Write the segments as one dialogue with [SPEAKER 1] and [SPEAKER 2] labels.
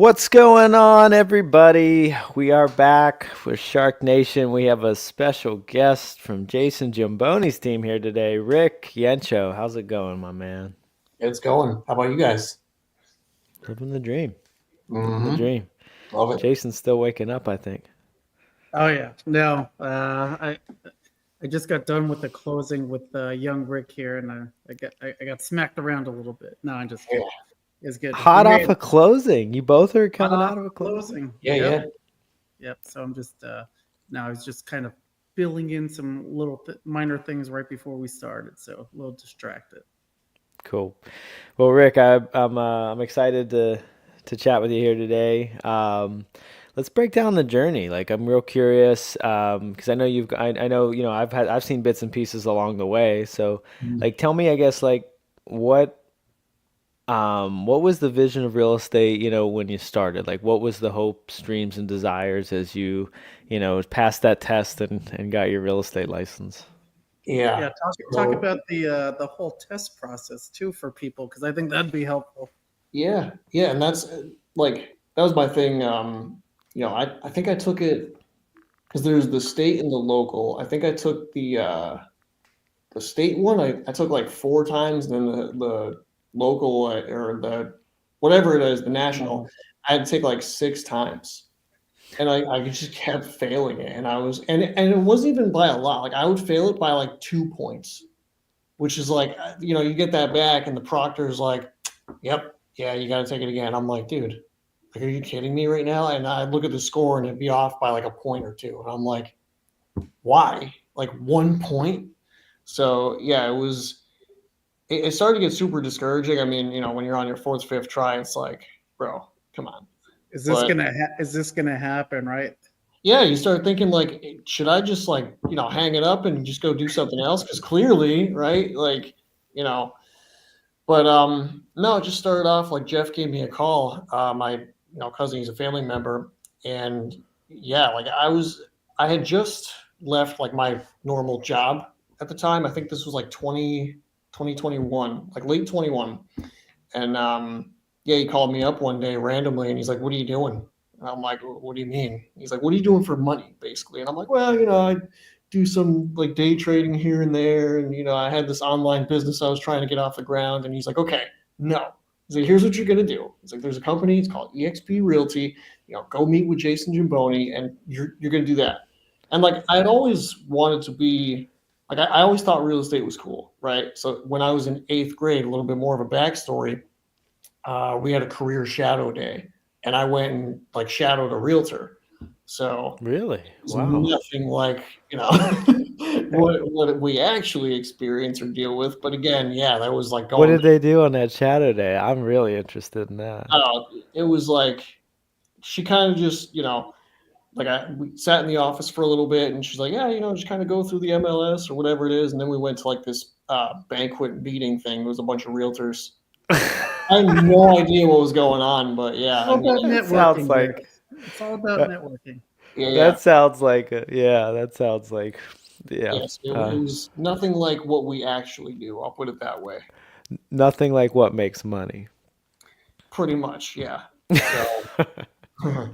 [SPEAKER 1] What's going on, everybody? We are back with SharkNation. We have a special guest from Jason Giamboni's team here today, Rick Yencho. How's it going, my man?
[SPEAKER 2] It's going. How about you guys?
[SPEAKER 1] Living the dream. Living the
[SPEAKER 2] Mm-hmm.
[SPEAKER 1] dream.
[SPEAKER 2] Love it.
[SPEAKER 1] Jason's still waking up, I think.
[SPEAKER 3] Oh yeah, no. I just got done with the closing with young Rick here, and I got smacked around a little bit. No, I'm just
[SPEAKER 2] Yeah,
[SPEAKER 3] kidding. It's good. We
[SPEAKER 1] Hot off
[SPEAKER 3] made
[SPEAKER 1] a closing. You both are
[SPEAKER 3] hot
[SPEAKER 1] coming
[SPEAKER 3] off
[SPEAKER 1] out of a
[SPEAKER 3] the
[SPEAKER 1] closing.
[SPEAKER 3] closing.
[SPEAKER 2] yeah,
[SPEAKER 3] Yep,
[SPEAKER 2] yeah.
[SPEAKER 3] yep. So I'm just now I was just kind of filling in some little minor things right before we started, so a little distracted.
[SPEAKER 1] Cool. Well, Rick, I'm excited to chat with you here today. Let's break down the journey. Like, I'm real curious because I know I know I've seen bits and pieces along the way. So,
[SPEAKER 2] Mhm.
[SPEAKER 1] like, tell me, I guess, like, what what was the vision of real estate? When you started, like, what was the hopes, dreams, and desires as you passed that test and got your real estate license?
[SPEAKER 2] Yeah.
[SPEAKER 3] Yeah, talk
[SPEAKER 2] So
[SPEAKER 3] about the whole test process too for people because I think that'd be helpful.
[SPEAKER 2] yeah, yeah, and that's like that was my thing. I think I took it because there's the state and the local. I think I took the state one. I took like four times, then the local or the whatever it is, the national.
[SPEAKER 3] Mhm.
[SPEAKER 2] I had to take like six times. And I just kept failing it, and I was and it wasn't even by a lot. Like I would fail it by like 2 points, which is like you get that back, and the proctor's like, "Yep, yeah, you got to take it again." I'm like, dude, like, are you kidding me right now? And I look at the score, and it'd be off by like a point or two, and I'm like, why? Like 1 point? So yeah, it was. It started to get super discouraging. I mean, when you're on your fourth, fifth try, it's like, bro, come on. But
[SPEAKER 3] Is this gonna happen? Right?
[SPEAKER 2] yeah, you start thinking like, should I just like, hang it up and just go do something else? Because clearly, right? Like, you know, but no, it just started off like Jeff gave me a call. My cousin, he's a family member, and yeah, like I had just left like my normal job at the time. I think this was like 2021, like late 21. And yeah, he called me up one day randomly, and he's like, "What are you doing?" And I'm like, "What do you mean?" He's like, "What are you doing for money, basically?" And I'm like, "Well, I do some like day trading here and there, and I had this online business I was trying to get off the ground." And he's like, "Okay, no." He's like, "Here's what you're gonna do." He's like, "There's a company. It's called EXP Realty. Go meet with Jason Giamboni, and you're gonna do that." And like, I had always wanted to be. Like I always thought real estate was cool, right? So when I was in eighth grade, a little bit more of a backstory, we had a career shadow day, and I went and like shadowed a realtor. So
[SPEAKER 1] Really?
[SPEAKER 2] it's
[SPEAKER 1] Wow.
[SPEAKER 2] nothing like what we actually experience or deal with. But again, yeah, that was like
[SPEAKER 1] What
[SPEAKER 2] going.
[SPEAKER 1] did they do on that shadow day? I'm really interested in that.
[SPEAKER 2] It was like she kind of just like we sat in the office for a little bit, and she's like, yeah, just kind of go through the MLS or whatever it is, and then we went to like this banquet meeting thing. It was a bunch of realtors. I had no idea what was going on, but yeah,
[SPEAKER 3] It's
[SPEAKER 2] I
[SPEAKER 3] all
[SPEAKER 2] mean,
[SPEAKER 3] about
[SPEAKER 1] It sounds
[SPEAKER 3] networking, Rick.
[SPEAKER 1] like
[SPEAKER 3] It's all about
[SPEAKER 1] uh,
[SPEAKER 3] networking.
[SPEAKER 2] yeah, yeah.
[SPEAKER 1] that sounds like yeah, that sounds like yeah.
[SPEAKER 2] Yes, it was nothing like what we actually do. I'll put it that way.
[SPEAKER 1] Nothing like what makes money.
[SPEAKER 2] Pretty much, yeah. So,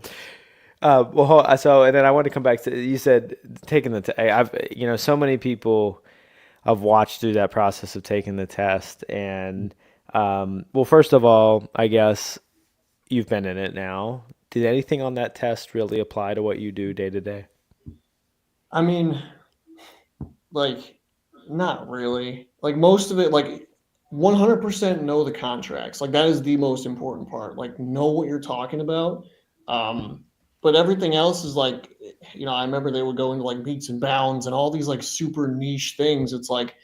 [SPEAKER 1] So and then I want to come back to you said taking the I've so many people I've watched through that process of taking the test and well, first of all, I guess you've been in it now. Did anything on that test really apply to what you do day to day?
[SPEAKER 2] I mean, like, not really. Like most of it, like 100% know the contracts. Like that is the most important part. Like know what you're talking about. Um, but everything else is like, I remember they would go into like meets and bounds and all these like super niche things. It's like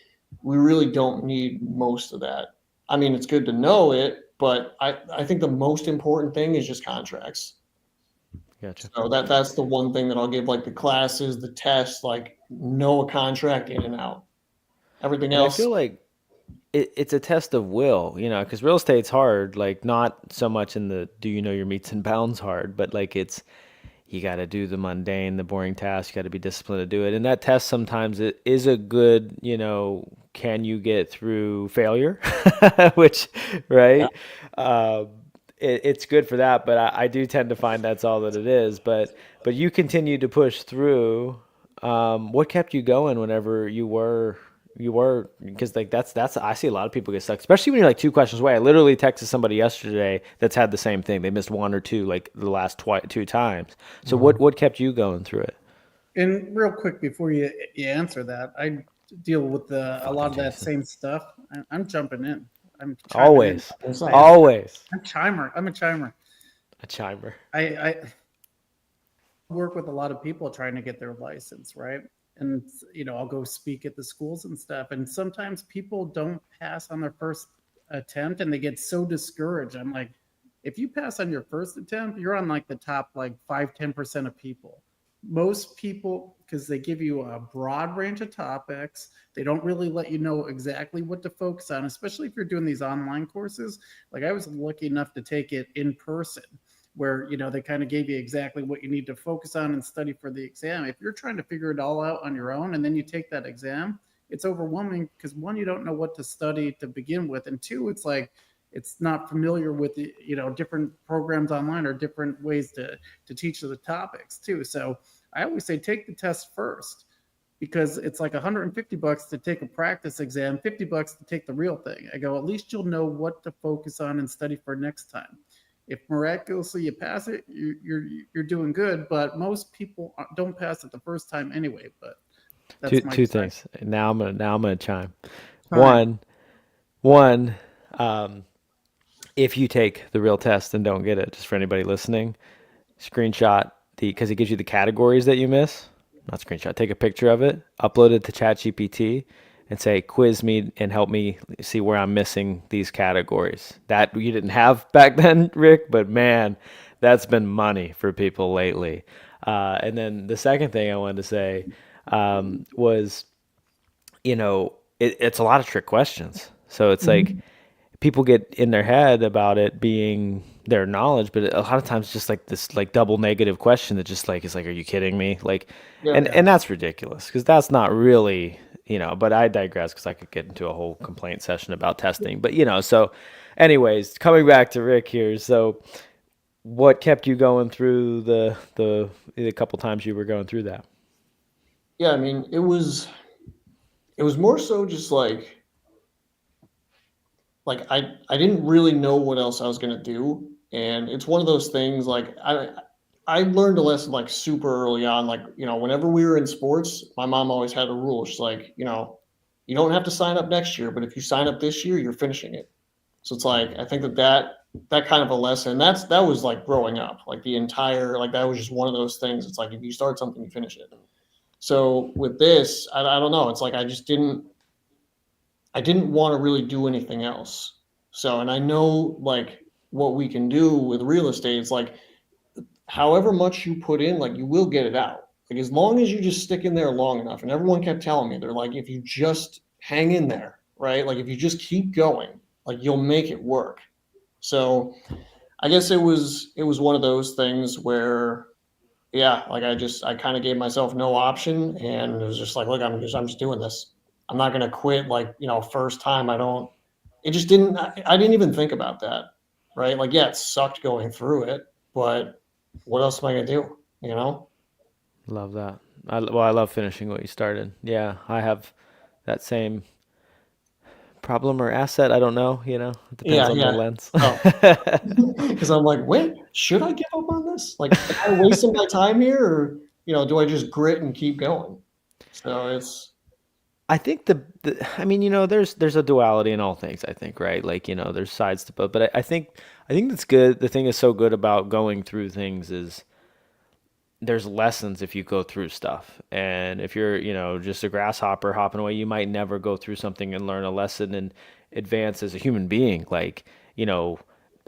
[SPEAKER 2] we really don't need most of that. I mean, it's good to know it, but I think the most important thing is just contracts.
[SPEAKER 1] Gotcha.
[SPEAKER 2] So that's the one thing that I'll give like the classes, the tests, like know a contract in and out. Everything
[SPEAKER 1] And I
[SPEAKER 2] else,
[SPEAKER 1] feel like it's a test of will, because real estate's hard. Like not so much in the do you know your meets and bounds hard, but like it's you got to do the mundane, the boring tasks. You got to be disciplined to do it. And that test sometimes it is a good, can you get through failure, which
[SPEAKER 2] yeah,
[SPEAKER 1] right? Um, it's good for that, but I do tend to find that's all that it is. But you continue to push through. What kept you going whenever you were because like that's I see a lot of people get stuck, especially when you're like two questions away. I literally texted somebody yesterday that's had the same thing. They missed one or two like the last two times. So what kept you going through it?
[SPEAKER 3] And real quick before you answer that, I deal with a lot
[SPEAKER 1] Fucking
[SPEAKER 3] of that
[SPEAKER 1] Jason.
[SPEAKER 3] same stuff. I'm jumping in. I'm chiming in.
[SPEAKER 1] Always,
[SPEAKER 2] What's
[SPEAKER 3] I
[SPEAKER 2] up?
[SPEAKER 3] am.
[SPEAKER 1] always
[SPEAKER 3] I'm chimer. I'm a chimer.
[SPEAKER 1] a chimer.
[SPEAKER 3] I work with a lot of people trying to get their license, right? And I'll go speak at the schools and stuff. And sometimes people don't pass on their first attempt, and they get so discouraged. I'm like, if you pass on your first attempt, you're on like the top like 5-10% of people. Most people, because they give you a broad range of topics, they don't really let you know exactly what to focus on, especially if you're doing these online courses. Like I was lucky enough to take it in person, where they kind of gave you exactly what you need to focus on and study for the exam. If you're trying to figure it all out on your own and then you take that exam, it's overwhelming because one, you don't know what to study to begin with, and two, it's like it's not familiar with the different programs online or different ways to teach the topics too. So I always say take the test first, because it's like $150 to take a practice exam, $50 to take the real thing. I go, at least you'll know what to focus on and study for next time. If miraculously you pass it, you're doing good. But most people don't pass it the first time anyway. But
[SPEAKER 1] Two
[SPEAKER 3] that's my
[SPEAKER 1] two
[SPEAKER 3] side.
[SPEAKER 1] things. Now I'm gonna chime.
[SPEAKER 3] Time.
[SPEAKER 1] One, um, if you take the real test and don't get it, just for anybody listening, screenshot because it gives you the categories that you miss. Not screenshot. Take a picture of it, upload it to ChatGPT, and say, "Quiz me and help me see where I'm missing these categories." That you didn't have back then, Rick, but man, that's been money for people lately. And then the second thing I wanted to say was, it's a lot of trick questions. So it's like
[SPEAKER 2] Mhm.
[SPEAKER 1] people get in their head about it being their knowledge, but a lot of times it's just like this like double negative question that just like is like, are you kidding me? Like,
[SPEAKER 2] Yeah,
[SPEAKER 1] and that's ridiculous because that's not really, but I digress because I could get into a whole complaint session about testing. But so anyways, coming back to Rick here. So what kept you going through the couple times you were going through that?
[SPEAKER 2] yeah. I mean, it was more so just like I didn't really know what else I was gonna do, and it's one of those things like I learned a lesson like super early on. Like whenever we were in sports, my mom always had a rule. She's like, you don't have to sign up next year, but if you sign up this year, you're finishing it. So it's like I think that kind of a lesson. That was like growing up, like the entire like that was just one of those things. It's like if you start something, you finish it. So with this, I don't know. It's like I didn't want to really do anything else. So, and I know like what we can do with real estate. It's like however much you put in, like you will get it out. Like as long as you just stick in there long enough. And everyone kept telling me, they're like, if you just hang in there, right? Like if you just keep going, like you'll make it work. So I guess it was one of those things where yeah, like I kind of gave myself no option, and it was just like, look, I'm just doing this. I'm not gonna quit. Like first time I don't. It just didn't. I didn't even think about that, right? Like yeah, it sucked going through it, but what else am I gonna do? You know?
[SPEAKER 1] Love that. I love finishing what you started. Yeah, I have that same problem or asset. I don't know. It depends
[SPEAKER 2] Yeah,
[SPEAKER 1] on the
[SPEAKER 2] yeah.
[SPEAKER 1] lens.
[SPEAKER 2] Oh, because I'm like, wait, should I give up on this? Like, am I wasting my time here, or do I just grit and keep going? So it's
[SPEAKER 1] I think I mean, there's a duality in all things. I think, right? Like, there's sides to both. But I think that's good. The thing is so good about going through things is there's lessons if you go through stuff. And if you're, just a grasshopper hopping away, you might never go through something and learn a lesson and advance as a human being. Like,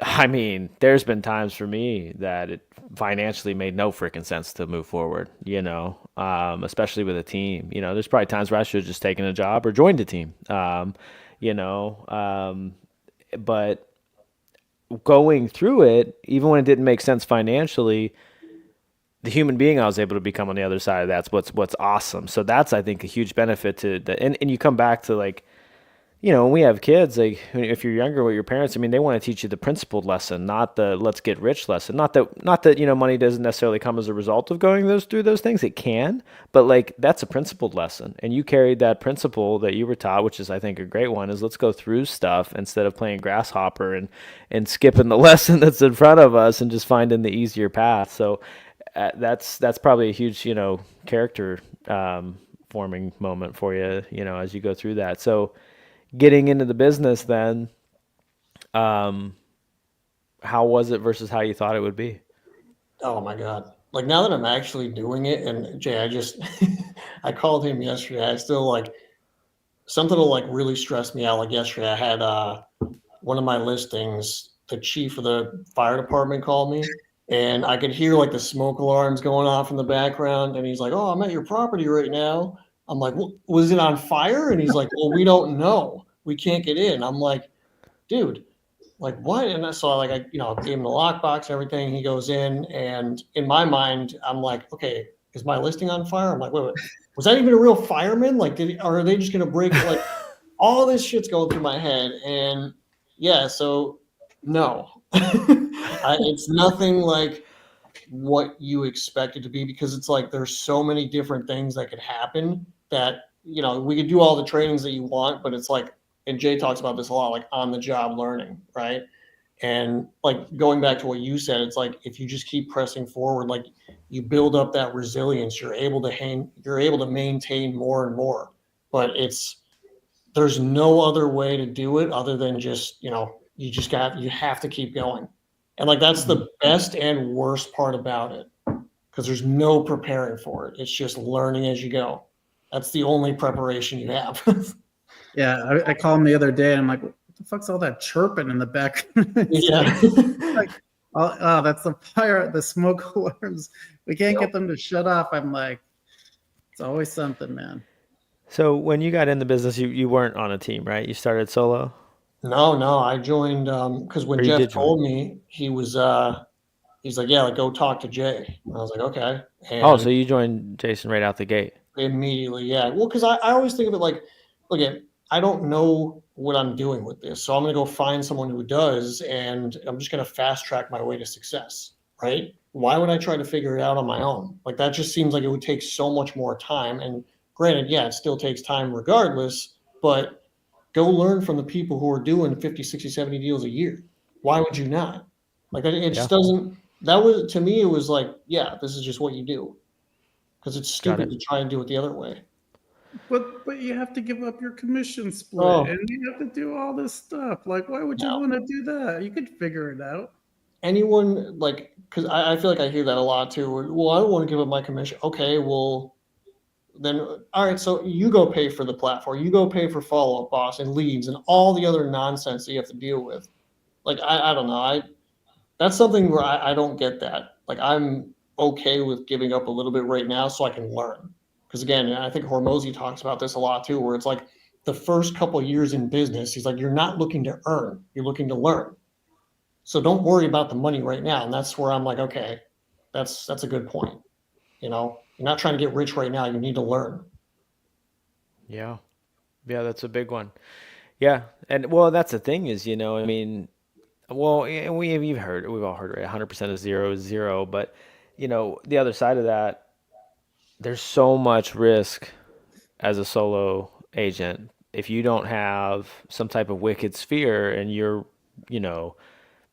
[SPEAKER 1] I mean, there's been times for me that it financially made no freaking sense to move forward, especially with a team. There's probably times where I should have just taken a job or joined a team, you know, um, but going through it, even when it didn't make sense financially, the human being I was able to become on the other side of that's what's awesome. So that's I think a huge benefit to the and you come back to like when we have kids, like if you're younger with your parents, I mean, they want to teach you the principled lesson, not the let's get rich lesson. Not that money doesn't necessarily come as a result of going through those things. It can, but like that's a principled lesson, and you carried that principle that you were taught, which is I think a great one, is let's go through stuff instead of playing grasshopper and skipping the lesson that's in front of us and just finding the easier path. So that's probably a huge character forming moment for you, as you go through that. So getting into the business then, um, how was it versus how you thought it would be?
[SPEAKER 2] Oh my God. Like now that I'm actually doing it, and Jay, I just I called him yesterday. I still like something will like really stress me out. Like yesterday, I had one of my listings, the chief of the fire department called me, and I could hear like the smoke alarms going off in the background. And he's like, "Oh, I'm at your property right now." I'm like, well, "Was it on fire?" And he's like, "Well, we don't know. We can't get in." I'm like, "Dude, like what?" And I saw like I gave him the lockbox and everything. He goes in, and in my mind, I'm like, "Okay, is my listing on fire?" I'm like, "Wait, wait, was that even a real fireman? Like, or are they just gonna break it?" Like all this shit's going through my head, and yeah, so no, it's nothing like what you expect it to be, because it's like there's so many different things that could happen that we could do all the trainings that you want, but it's like, and Jay talks about this a lot, like on the job learning, right? And like going back to what you said, it's like if you just keep pressing forward, like you build up that resilience, you're able to maintain more and more. But there's no other way to do it other than just you have to keep going. And like that's
[SPEAKER 3] Mhm.
[SPEAKER 2] the best and worst part about it, because there's no preparing for it. It's just learning as you go. That's the only preparation you have.
[SPEAKER 3] Yeah, I called him the other day and I'm like, what the fuck's all that chirping in the back? It's
[SPEAKER 2] Yeah.
[SPEAKER 3] like, oh, that's the fire, the smoke alarms. We can't
[SPEAKER 2] Yep.
[SPEAKER 3] get them to shut off. I'm like, it's always something, man.
[SPEAKER 1] So when you got in the business, you weren't on a team, right? You started solo,
[SPEAKER 2] No, I joined because when
[SPEAKER 1] or you
[SPEAKER 2] Jeff
[SPEAKER 1] did join?
[SPEAKER 2] told me, he's like, yeah, like go talk to Jay. And I was like, okay.
[SPEAKER 1] Oh,
[SPEAKER 2] And
[SPEAKER 1] so you joined Jason right out the gate.
[SPEAKER 2] immediately, yeah. Well, because I always think of it like, look at, I don't know what I'm doing with this. So I'm going to go find someone who does, and I'm just going to fast track my way to success, right? Why would I try to figure it out on my own? Like that just seems like it would take so much more time. And granted, yeah, it still takes time regardless, but go learn from the people who are doing 50, 60, 70 deals a year. Why would you not? Like it
[SPEAKER 1] Yeah,
[SPEAKER 2] just doesn't, that was, to me, it was like, yeah, this is just what you do, because it's
[SPEAKER 1] got
[SPEAKER 2] stupid
[SPEAKER 1] it.
[SPEAKER 2] to try and do it the other way.
[SPEAKER 3] But you have to give up your commission split
[SPEAKER 2] Oh,
[SPEAKER 3] and you have to do all this stuff. Like, why would you
[SPEAKER 2] no.
[SPEAKER 3] want to do that? You could figure it out.
[SPEAKER 2] Anyone like, because I feel like I hear that a lot too. Well, I don't want to give up my commission. Okay, well, then, all right, so you go pay for the platform, you go pay for follow up boss and leads and all the other nonsense that you have to deal with. Like, I don't know. That's something where I don't get that. Like, I'm okay with giving up a little bit right now so I can learn. Because again, I think Hormozy talks about this a lot too, where it's like the first couple of years in business, he's like, you're not looking to earn, you're looking to learn. So don't worry about the money right now. And that's where I'm like, okay, that's a good point. You're not trying to get rich right now. You need to learn.
[SPEAKER 1] Yeah, yeah, that's a big one. Yeah, and well, that's the thing is, I mean, well, and we've all heard, right? 100% of zero is zero, but the other side of that, there's so much risk as a solo agent. If you don't have some type of wicked sphere and you're, you know,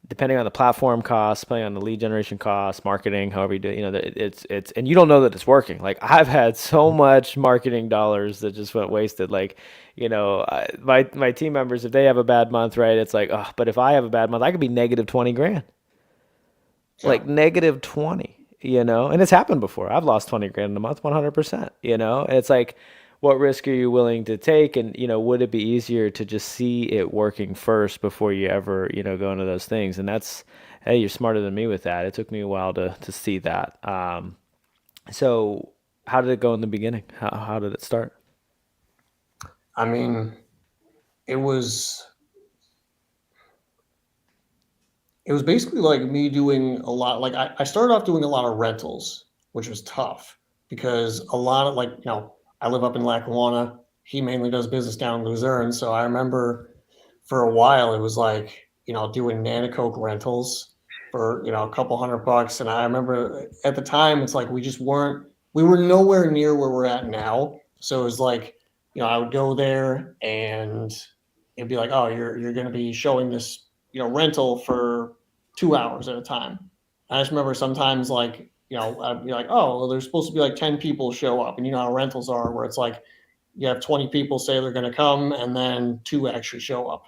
[SPEAKER 1] depending on the platform costs, depending on the lead generation costs, marketing, however you do it, and you don't know that it's working. Like I've had so much marketing dollars that just went wasted. Like, my team members, if they have a bad month, right, it's like, oh, but if I have a bad month, I could be negative 20 grand,
[SPEAKER 2] Yeah.
[SPEAKER 1] like negative 20, and it's happened before. I've lost 20 grand in a month, 100%, and it's like, what risk are you willing to take? And, would it be easier to just see it working first before you ever, go into those things? And hey, you're smarter than me with that. It took me a while to see that. So how did it go in the beginning? How did it start?
[SPEAKER 2] I mean, it was it was basically like me doing a lot. Like I started off doing a lot of rentals, which was tough because a lot of, like, I live up in Lackawanna. he mainly does business down in Luzerne. So I remember for a while it was like, doing Nanocoke rentals for, a couple $100. And I remember at the time it's like we were nowhere near where we're at now. So it was like, I would go there and it'd be like, oh, you're gonna be showing this, rental for 2 hours at a time. I just remember sometimes like, I'd be like, oh, well, there's supposed to be like 10 people show up. And you know how rentals are where it's like you have 20 people say they're going to come and then two actually show up.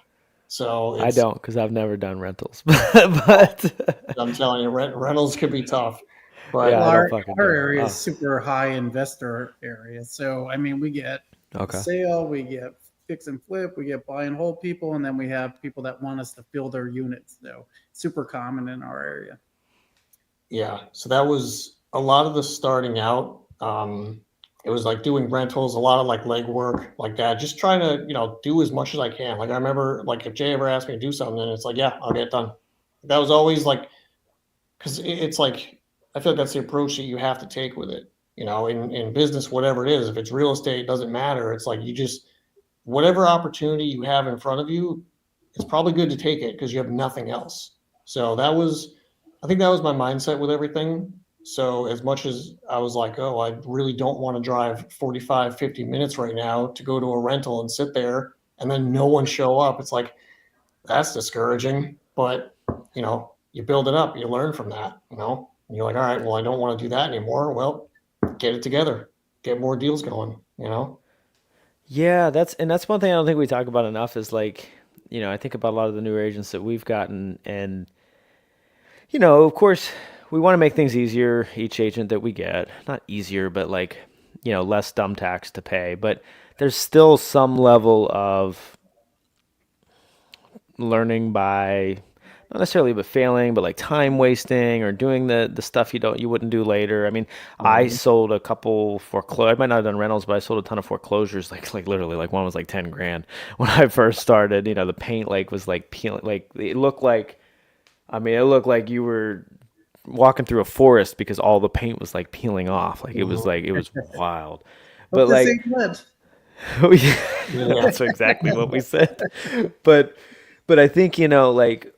[SPEAKER 2] So
[SPEAKER 1] I
[SPEAKER 2] it's,
[SPEAKER 1] don't because I've never done rentals, but
[SPEAKER 2] I'm telling you, rentals could be tough.
[SPEAKER 1] yeah,
[SPEAKER 2] But
[SPEAKER 3] Well,
[SPEAKER 1] I don't
[SPEAKER 3] our
[SPEAKER 1] fucking
[SPEAKER 3] our
[SPEAKER 1] do it.
[SPEAKER 3] area is
[SPEAKER 1] Oh,
[SPEAKER 3] super high investor area, so I mean, we get
[SPEAKER 1] okay.
[SPEAKER 3] sale, we get fix and flip, we get buy and hold people, and then we have people that want us to fill their units. So super common in our area.
[SPEAKER 2] yeah, so that was a lot of the starting out. It was like doing rentals, a lot of like leg work like that, just trying to, do as much as I can. Like I remember like if Jay ever asked me to do something, then it's like, yeah, I'll get it done. That was always like, because it's like I feel like that's the approach that you have to take with it. In business, whatever it is, if it's real estate, it doesn't matter. It's like you just whatever opportunity you have in front of you, it's probably good to take it because you have nothing else. So I think that was my mindset with everything. So as much as I was like, oh, I really don't want to drive 45, 50 minutes right now to go to a rental and sit there and then no one show up. It's like, that's discouraging, but you build it up, you learn from that, and you're like, all right, well, I don't want to do that anymore. Well, get it together, get more deals going.
[SPEAKER 1] Yeah, that's one thing I don't think we talk about enough is like, I think about a lot of the newer agents that we've gotten, and of course, we want to make things easier each agent that we get. Not easier, but like, less dumb tax to pay. But there's still some level of learning by not necessarily but failing, but like time wasting or doing the stuff you wouldn't do later. I mean, I
[SPEAKER 2] Mhm.
[SPEAKER 1] sold a couple foreclosures. I might not have done rentals, but I sold a ton of foreclosures. Like literally, like one was like 10 grand when I first started. The paint like was like peeling. Like it looked like. I mean, it looked like you were walking through a forest because all the paint was like peeling off. Like it was wild.
[SPEAKER 3] Hope
[SPEAKER 1] But
[SPEAKER 3] this
[SPEAKER 1] like,
[SPEAKER 3] ain't lit.
[SPEAKER 2] Yeah.
[SPEAKER 1] that's exactly what we said. But I think like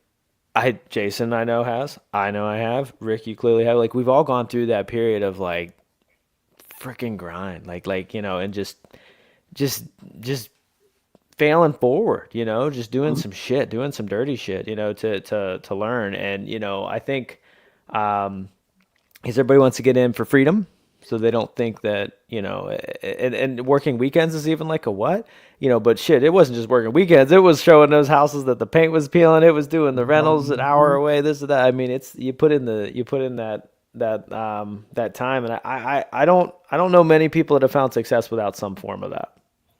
[SPEAKER 1] Jason I know I have Rick, you clearly have, like we've all gone through that period of like freaking grind, and just just failing forward, just doing
[SPEAKER 2] Mhm.
[SPEAKER 1] some shit, doing some dirty shit, to learn. And I think um because everybody wants to get in for freedom, so they don't think that and working weekends is even like a what, but shit, it wasn't just working weekends, it was showing those houses that the paint was peeling, it was doing the rentals an hour
[SPEAKER 2] Mhm.
[SPEAKER 1] away, this or that. I mean, it's you put in that time, and I don't know many people that have found success without some form of that.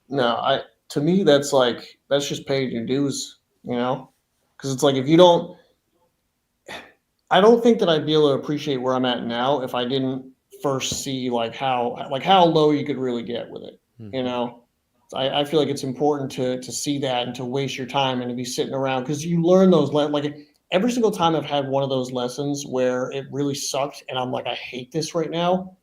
[SPEAKER 2] No, to me that's like that's just paying your dues, because it's like if you don't, I don't think that I'd be able to appreciate where I'm at now if I didn't first see like how low you could really get with it. You
[SPEAKER 1] Hmm.
[SPEAKER 2] know, I feel like it's important to see that and to waste your time and to be sitting around because you learn those like every single time I've had one of those lessons where it really sucked and I'm like I hate this right now.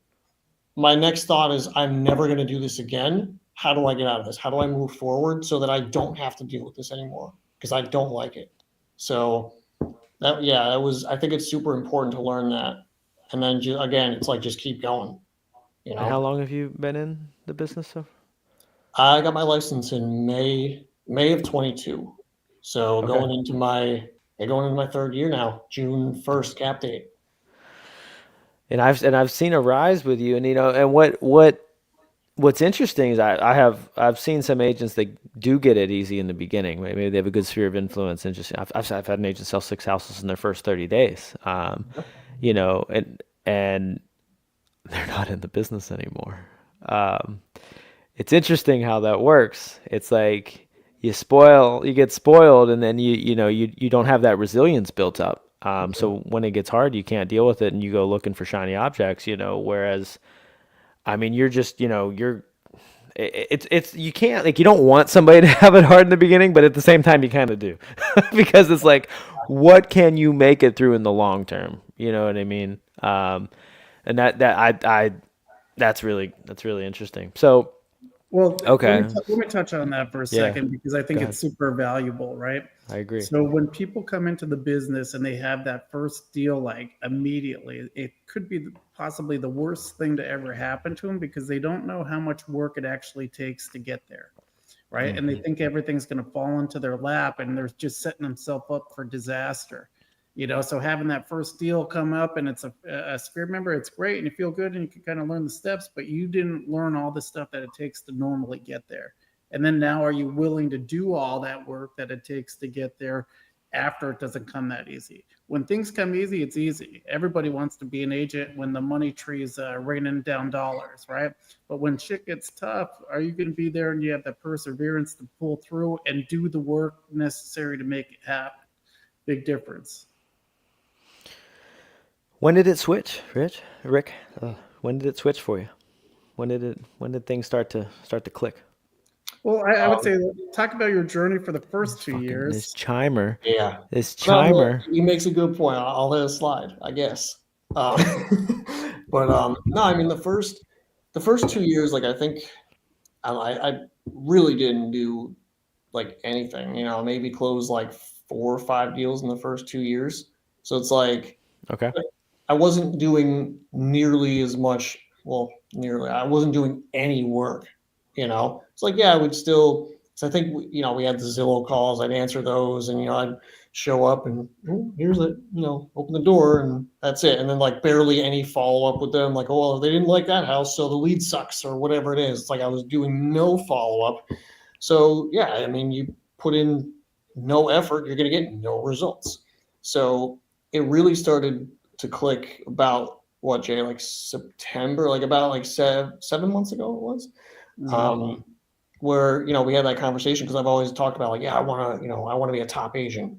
[SPEAKER 2] My next thought is I'm never going to do this again. How do I get out of this? How do I move forward so that I don't have to deal with this anymore? Because I don't like it. So that was I think it's super important to learn that. And then again, it's like just keep going, you
[SPEAKER 1] And how
[SPEAKER 2] know.
[SPEAKER 1] long have you been in the business? So
[SPEAKER 2] I got my license in May of 22. So
[SPEAKER 1] okay.
[SPEAKER 2] going into my third year now, June 1st cap date.
[SPEAKER 1] And I've seen a rise with you, and and what's interesting is I've seen some agents that do get it easy in the beginning. Right? Maybe they have a good sphere of influence, and just I've had an agent sell 6 houses in their first 30 days. And they're not in the business anymore. Um, it's interesting how that works. It's like you get spoiled, and then you don't have that resilience built up. So when it gets hard, you can't deal with it, and you go looking for shiny objects. Whereas I mean, you're just you're it's you can't, like, you don't want somebody to have it hard in the beginning, but at the same time you kind of do because it's like, what can you make it through in the long term? You know what I mean? And that's really interesting. So
[SPEAKER 3] Well,
[SPEAKER 1] Okay.
[SPEAKER 3] let me touch on that for a
[SPEAKER 1] Yeah.
[SPEAKER 3] second because I
[SPEAKER 1] Go
[SPEAKER 3] think
[SPEAKER 1] ahead.
[SPEAKER 3] it's super valuable, right?
[SPEAKER 1] I agree.
[SPEAKER 3] So when people come into the business and they have that first deal like immediately, it could be possibly the worst thing to ever happen to them because they don't know how much work it actually takes to get there, right? And they
[SPEAKER 1] Hmm.
[SPEAKER 3] think everything's going to fall into their lap and they're just setting themselves up for disaster. So having that first deal come up and it's a sphere member, it's great and you feel good and you can kind of learn the steps, but you didn't learn all the stuff that it takes to normally get there. And then now, are you willing to do all that work that it takes to get there after it doesn't come that easy? When things come easy, it's easy. Everybody wants to be an agent when the money tree is raining down dollars, right? But when shit gets tough, are you going to be there and you have the perseverance to pull through and do the work necessary to make it happen? Big difference.
[SPEAKER 1] When did it switch, Rick? When did it switch for you? When did things start to click?
[SPEAKER 3] Well, I would
[SPEAKER 2] Um,
[SPEAKER 3] say talk about your journey for the
[SPEAKER 1] This
[SPEAKER 3] first two
[SPEAKER 1] fucking this
[SPEAKER 3] years.
[SPEAKER 1] chimer,
[SPEAKER 2] yeah.
[SPEAKER 1] this
[SPEAKER 2] No,
[SPEAKER 1] chimer.
[SPEAKER 2] he makes a good point. I'll let it slide, I guess. Um, but no, I mean the first 2 years, like I think I really didn't do like anything. Maybe close like 4 or 5 deals in the first 2 years. So it's like
[SPEAKER 1] Okay.
[SPEAKER 2] I wasn't doing nearly as much. Well, nearly. I wasn't doing any work. It's like yeah, I would still. So I think we had the Zillow calls. I'd answer those, and I'd show up and "Oh, here's it. Open the door, and that's it. And then like barely any follow up with them. Like oh, well, they didn't like that house, so the lead sucks or whatever it is. It's like I was doing no follow up. So yeah, I mean, you put in no effort, you're going to get no results. So it really started to click about what Jay, like September, like about like 7 months ago it was,
[SPEAKER 3] Mhm.
[SPEAKER 2] um, where we had that conversation because I've always talked about like yeah I want to be a top agent,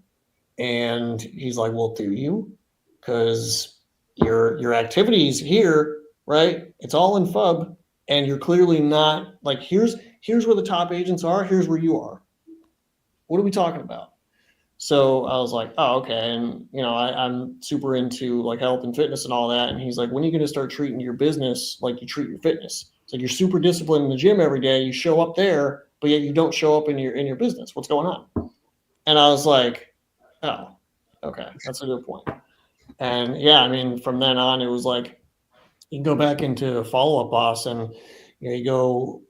[SPEAKER 2] and he's like well do you? Because your activities here, right? It's all in FUB, and you're clearly not like here's where the top agents are. Here's where you are. What are we talking about? So I was like, oh, okay. And, I'm super into like health and fitness and all that. And he's like, when are you going to start treating your business like you treat your fitness? It's like you're super disciplined in the gym every day. You show up there, but yet you don't show up in your business. What's going on? And I was like, oh, okay. That's a good point. And yeah, I mean, from then on, it was like you can go back into follow up boss and you go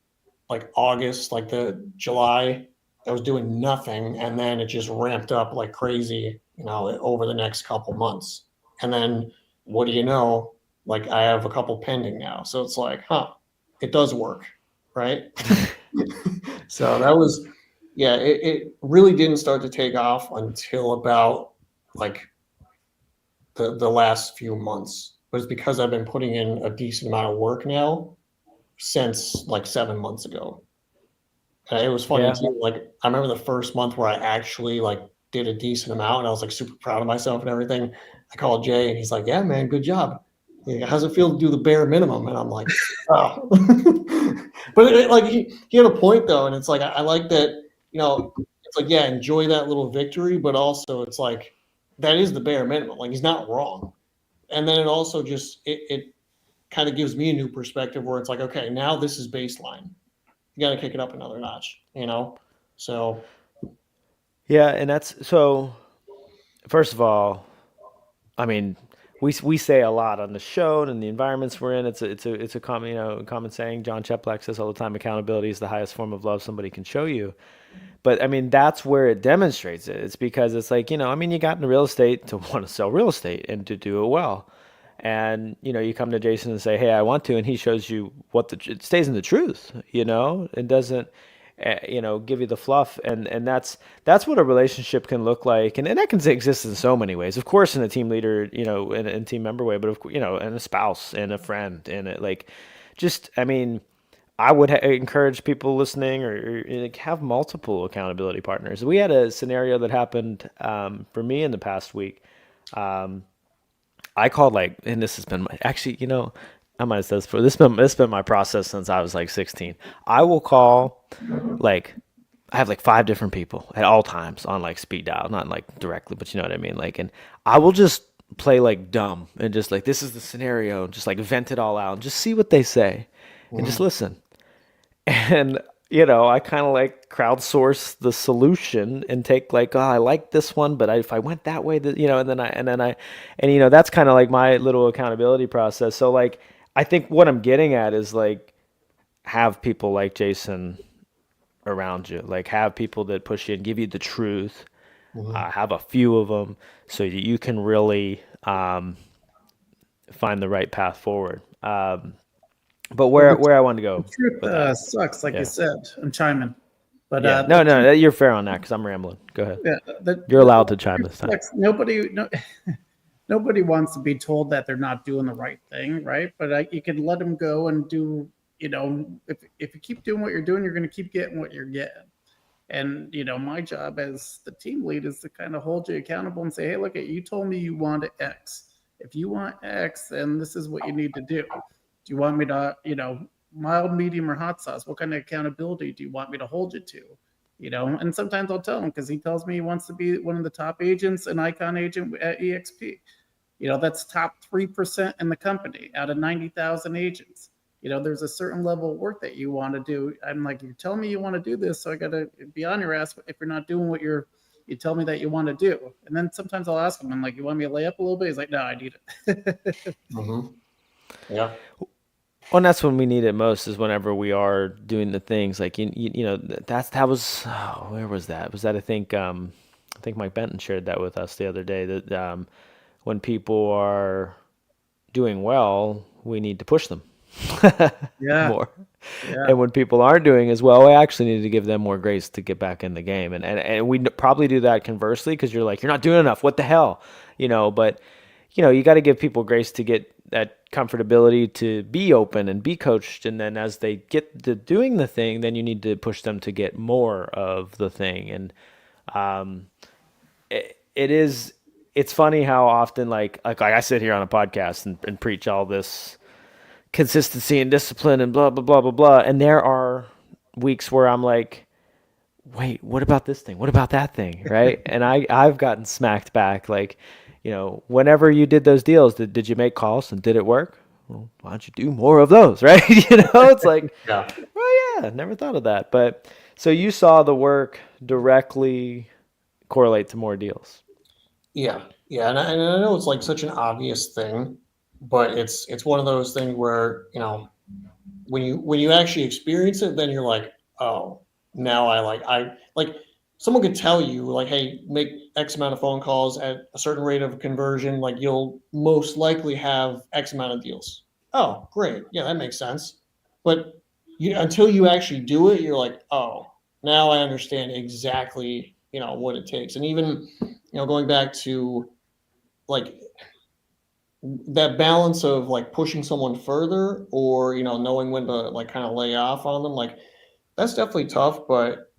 [SPEAKER 2] like August, like the July, I was doing nothing, and then it just ramped up like crazy, over the next couple months. And then what do you know? Like I have a couple pending now, so it's like, huh, it does work, right? So that was, yeah, it really didn't start to take off until about like the last few months. But it's because I've been putting in a decent amount of work now since like 7 months ago. It was funny
[SPEAKER 1] Yeah.
[SPEAKER 2] too. Like I remember the first month where I actually like did a decent amount, and I was like super proud of myself and everything. I called Jay, and he's like, "Yeah, man, good job. Yeah, how's it feel to do the bare minimum?" And I'm like, "Oh," but like he had a point though, and it's like I like that. It's like yeah, enjoy that little victory, but also it's like that is the bare minimum. Like he's not wrong, and then it also just it kind of gives me a new perspective where it's like okay, now this is baseline, you got to kick it up another notch. So
[SPEAKER 1] Yeah, and that's so. First of all, I mean, we say a lot on the show and in the environments we're in. It's a common common saying. John Cheplack says all the time, accountability is the highest form of love somebody can show you. But I mean, that's where it demonstrates it. It's because it's like, I mean, you got into real estate to want to sell real estate and to do it well. And, you come to Jason and say, hey, I want to. And he shows you it stays in the truth, it doesn't, give you the fluff. And that's what a relationship can look like. And that can exist in so many ways. Of course, in a team leader, in team member way, but, and a spouse and a friend and like, just, I mean, I would encourage people listening or like, have multiple accountability partners. We had a scenario that happened for me in the past week. I called and this has been actually, I might have said this before. This has been my process since I was like 16. I will call like I have like 5 different people at all times on like speed dial, not like directly, but you know what I mean. And I will just play like dumb and just like this is the scenario, just like vent it all out and just see what they say and just
[SPEAKER 2] mhm.
[SPEAKER 1] listen. And I kind of like crowdsource the solution and take like, oh, I like this one, but if I went that way, and that's kind of like my little accountability process. So like, I think what I'm getting at is like, have people like Jason around you, like have people that push you and give you the truth.
[SPEAKER 2] Mhm.
[SPEAKER 1] Have a few of them so that you can really find the right path forward. But
[SPEAKER 3] Well,
[SPEAKER 1] where I want to
[SPEAKER 3] the
[SPEAKER 1] go
[SPEAKER 3] truth
[SPEAKER 1] with that,
[SPEAKER 3] sucks, like you
[SPEAKER 1] yeah.
[SPEAKER 3] said. I'm chiming, but
[SPEAKER 1] Yeah.
[SPEAKER 3] the
[SPEAKER 1] No,
[SPEAKER 3] truth,
[SPEAKER 1] no, you're fair on that because I'm rambling. Go ahead.
[SPEAKER 3] yeah,
[SPEAKER 1] You're
[SPEAKER 3] the
[SPEAKER 1] allowed to chime
[SPEAKER 3] truth
[SPEAKER 1] this time.
[SPEAKER 3] sucks. Nobody, no, nobody wants to be told that they're not doing the right thing, right? But you can let them go and do. If you keep doing what you're doing, you're going to keep getting what you're getting. And my job as the team lead is to kind of hold you accountable and say, hey, look, you told me you wanted X. If you want X, then this is what you need to do. Do you want me to, mild, medium, or hot sauce? What kind of accountability do you want me to hold you to? And sometimes I'll tell him because he tells me he wants to be one of the top agents, an icon agent at EXP. That's top 3% in the company out of 90,000 agents. There's a certain level of work that you want to do. I'm like, you're telling me you want to do this, so I got to be on your ass if you're not doing what you tell me that you want to do. And then sometimes I'll ask him, I'm like, you want me to lay up a little bit? He's like, no, I need it.
[SPEAKER 2] Mhm. Yeah.
[SPEAKER 1] Well, and that's when we need it most is whenever we are doing the things like that was where was that? Was that I think Mike Benton shared that with us the other day that when people are doing well, we need to push them
[SPEAKER 3] Yeah,
[SPEAKER 1] more.
[SPEAKER 3] yeah,
[SPEAKER 1] And when people aren't doing as well, we actually need to give them more grace to get back in the game. And we probably do that conversely because you're like, you're not doing enough. What the hell? But you got to give people grace to get that comfortability to be open and be coached. And then as they get to doing the thing, then you need to push them to get more of the thing. And it's funny how often like I sit here on a podcast and preach all this consistency and discipline and blah blah blah blah blah. And there are weeks where I'm like, wait, what about this thing? What about that thing? Right? And I've gotten smacked back like, whenever you did those deals, did you make calls and did it work? Well, why don't you do more of those, right? It's like,
[SPEAKER 2] Yeah.
[SPEAKER 1] oh yeah, never thought of that. But so you saw the work directly correlate to more deals.
[SPEAKER 2] Yeah. Yeah. And I know it's like such an obvious thing, but it's one of those things where, when you actually experience it, then you're like, oh, now I like someone could tell you like, hey, make X amount of phone calls at a certain rate of conversion, like you'll most likely have X amount of deals. Oh, great. Yeah, that makes sense. But until you actually do it, you're like, oh, now I understand exactly, what it takes. And even, going back to like that balance of like pushing someone further or knowing when to like kind of lay off on them, like that's definitely tough. But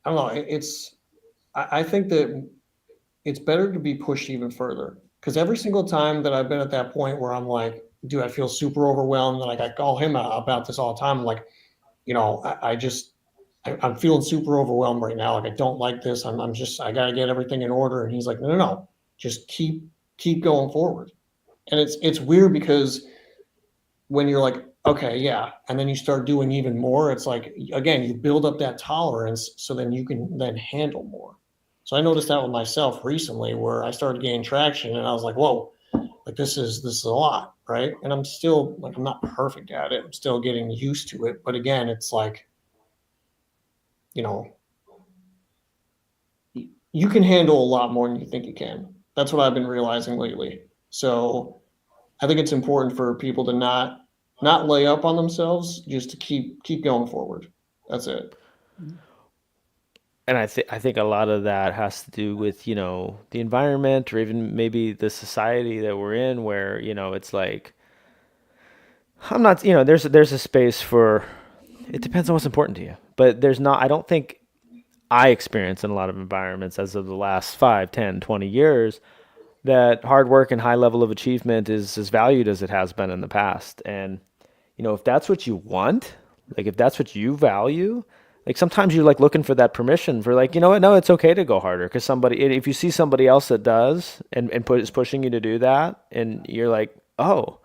[SPEAKER 2] I don't know, I think that it's better to be pushed even further because every single time that I've been at that point where I'm like, dude, I feel super overwhelmed, and like I call him out about this all the time. I'm like, I'm feeling super overwhelmed right now, like I don't like this. I'm just, I gotta get everything in order. And he's like, no, no, no, just keep going forward. And it's weird because when you're like, okay, yeah, and then you start doing even more, it's like, again, you build up that tolerance so then you can then handle more. So I noticed that with myself recently where I started gaining traction and I was like, whoa, like this is a lot, right? And I'm still like, I'm not perfect at it. I'm still getting used to it. But again, it's like, you know, you can handle a lot more than you think you can. That's what I've been realizing lately. So I think it's important for people to not lay up on themselves, just to keep going forward. That's it.
[SPEAKER 1] And I think a lot of that has to do with the environment or even maybe the society that we're in where it's like I'm not there's a space for it depends on what's important to you, but there's not I don't think I experience in a lot of environments as of the last 5, 10, 20 years that hard work and high level of achievement is as valued as it has been in the past. And if that's what you want, like if that's what you value, like sometimes you're like looking for that permission for like, you know what, no, it's okay to go harder because if you see somebody else that does is pushing you to do that, and you're like, oh,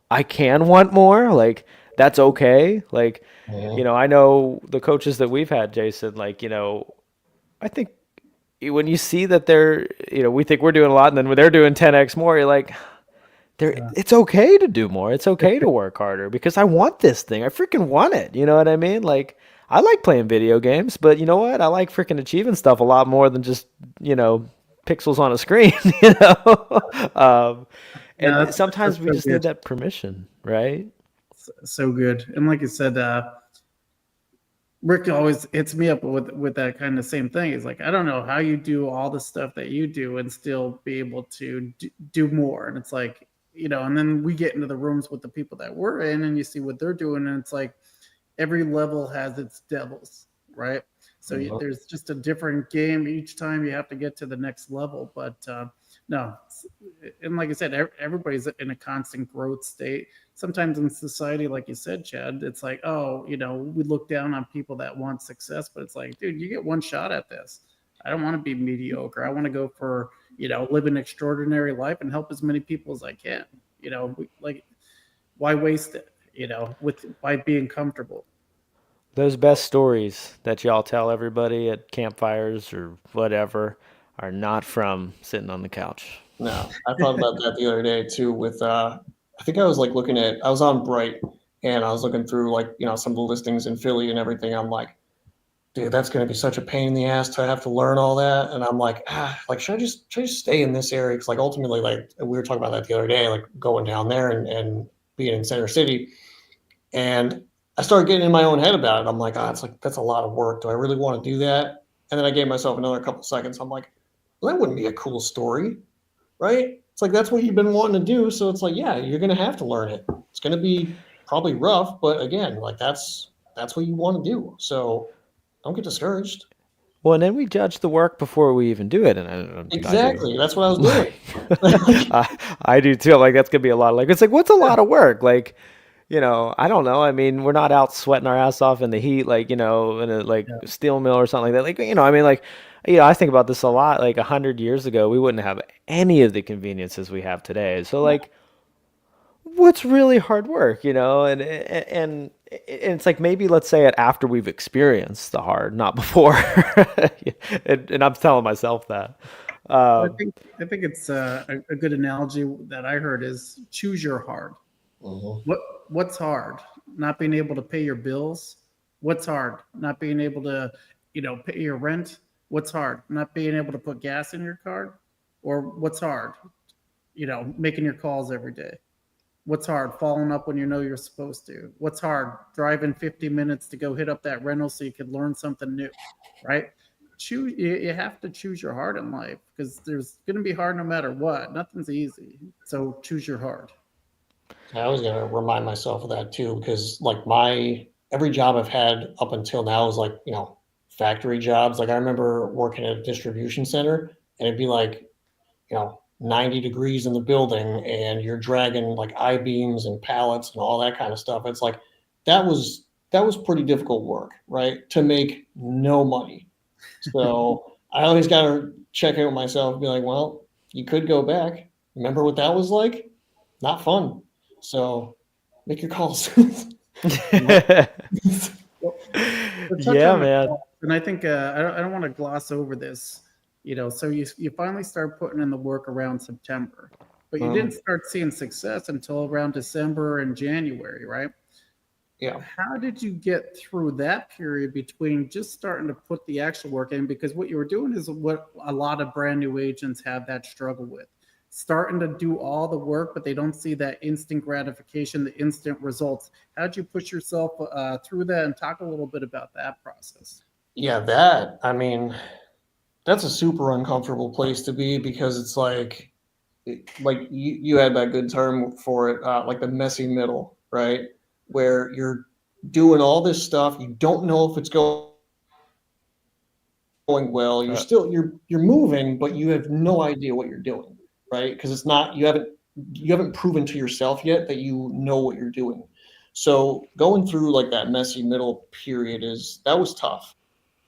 [SPEAKER 1] I can want more. Like that's okay. Like,
[SPEAKER 2] Mhm.
[SPEAKER 1] I know the coaches that we've had, Jason, like, I think when you see that we think we're doing a lot, and then when they're doing 10x more, you're like,
[SPEAKER 3] Yeah.
[SPEAKER 1] it's okay to do more. It's okay to work harder because I want this thing. I freaking want it. You know what I mean? Like, I like playing video games, but you know what? I like freaking achieving stuff a lot more than just, pixels on a screen, you know?
[SPEAKER 3] Yeah,
[SPEAKER 1] And
[SPEAKER 3] that's
[SPEAKER 1] sometimes we
[SPEAKER 3] so
[SPEAKER 1] just need
[SPEAKER 3] good.
[SPEAKER 1] that permission, right?
[SPEAKER 3] So good. And like you said, Rick always hits me up with that kind of same thing. He's like, I don't know how you do all the stuff that you do and still be able to do more. And it's like, and then we get into the rooms with the people that we're in, and you see what they're doing, and it's like every level has its devils, right? So
[SPEAKER 2] Mhm.
[SPEAKER 3] there's just a different game each time you have to get to the next level. But no, and like I said, everybody's in a constant growth state. Sometimes in society, like you said, Chad, it's like, oh, we look down on people that want success, but it's like, dude, you get one shot at this. I don't want to be mediocre. I want to go for, live an extraordinary life and help as many people as I can. Like, why waste it? With by being comfortable.
[SPEAKER 1] Those best stories that y'all tell everybody at campfires or whatever are not from sitting on the couch.
[SPEAKER 2] No, I thought about that the other day too. With I think I was like I was on Bright, and I was looking through like some of the listings in Philly and everything. I'm like, dude, that's going to be such a pain in the ass to have to learn all that. And I'm like, like should I just stay in this area? Because like ultimately, like we were talking about that the other day, like going down there and being in Center City. And I started getting in my own head about it. I'm like, it's like that's a lot of work. Do I really want to do that? And then I gave myself another couple seconds. I'm like, well, that wouldn't be a cool story, right? It's like that's what you've been wanting to do. So it's like, yeah, you're gonna have to learn it. It's gonna be probably rough, but again, like that's what you want to do. So don't get discouraged.
[SPEAKER 1] Well, and then we judge the work before we even do it, and I do.
[SPEAKER 2] Exactly. That's what I was doing.
[SPEAKER 1] Like, I do too. Like that's gonna be a lot. Like it's like what's a lot of work? Like, I don't know. I mean, we're not out sweating our ass off in the heat, like in a like
[SPEAKER 3] Yeah.
[SPEAKER 1] steel mill or something like that. Like I mean, like I think about this a lot. Like 100 years ago, we wouldn't have any of the conveniences we have today. So like, what's really hard work, and it's like maybe let's say it after we've experienced the hard, not before. And I'm telling myself that.
[SPEAKER 3] Well,
[SPEAKER 1] Um,
[SPEAKER 3] I think it's a good analogy that I heard is choose your hard.
[SPEAKER 2] Mhm.
[SPEAKER 3] What what's hard? Not being able to pay your bills. What's hard? Not being able to, pay your rent. What's hard? Not being able to put gas in your car. Or what's hard? Making your calls every day. What's hard? Following up when you know you're supposed to. What's hard? Driving 50 minutes to go hit up that rental so you could learn something new, right? You have to choose your heart in life because there's going to be hard no matter what. Nothing's easy. So choose your heart.
[SPEAKER 2] I was gonna remind myself of that too, because like my every job I've had up until now is like, factory jobs. Like I remember working at a distribution center and it'd be like, 90 degrees in the building and you're dragging like I-beams and pallets and all that kind of stuff. It's like that was pretty difficult work, right? To make no money. So I always gotta check in with myself and be like, well, you could go back. Remember what that was like? Not fun. So make your calls.
[SPEAKER 3] Well, to touch
[SPEAKER 1] yeah,
[SPEAKER 3] on the
[SPEAKER 1] man.
[SPEAKER 3] calls, and I think I don't want to gloss over this. So you finally start putting in the work around September, but you didn't
[SPEAKER 2] Mhm.
[SPEAKER 3] start seeing success until around December and January, right?
[SPEAKER 2] Yeah.
[SPEAKER 3] How did you get through that period between just starting to put the actual work in? Because what you were doing is what a lot of brand new agents have that struggle with. Starting to do all the work, but they don't see that instant gratification, the instant results. How'd you push yourself through that and talk a little bit about that process?
[SPEAKER 2] Yeah, I mean, that's a super uncomfortable place to be because it's like you had that good term for it, like the messy middle, right? Where you're doing all this stuff, you don't know if it's going well. You're
[SPEAKER 1] Uh,
[SPEAKER 2] still you're moving, but you have no idea what you're doing, right? Because it's not you haven't proven to yourself yet that you know what you're doing. So going through like that messy middle period is that was tough.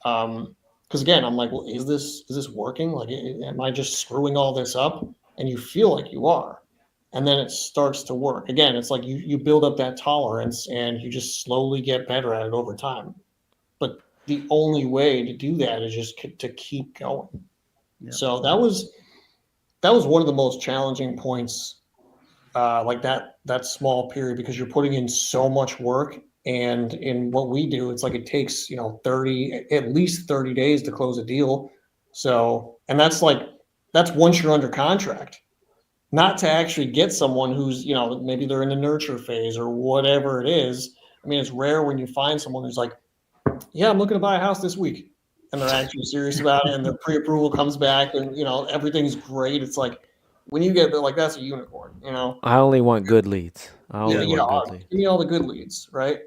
[SPEAKER 2] Because again, I'm like, well, is this working? Like, am I just screwing all this up? And you feel like you are. and then it starts to work. Again, it's like you build up that tolerance and you just slowly get better at it over time. But the only way to do that is just to keep going.
[SPEAKER 3] Yep.
[SPEAKER 2] So that was one of the most challenging points, like that small period, because you're putting in so much work. And in what we do, it's like it takes 30, at least 30 days to close a deal. So, and that's once you're under contract, not to actually get someone who's maybe they're in the nurture phase or whatever it is. I mean, it's rare when you find someone who's like, yeah, I'm looking to buy a house this week, and they're actually serious about it, and their pre-approval comes back, and everything's great. It's like when you get like, that's a unicorn.
[SPEAKER 1] I only want good leads. I
[SPEAKER 2] Yeah,
[SPEAKER 1] only want good leads.
[SPEAKER 2] give me all the good leads, right?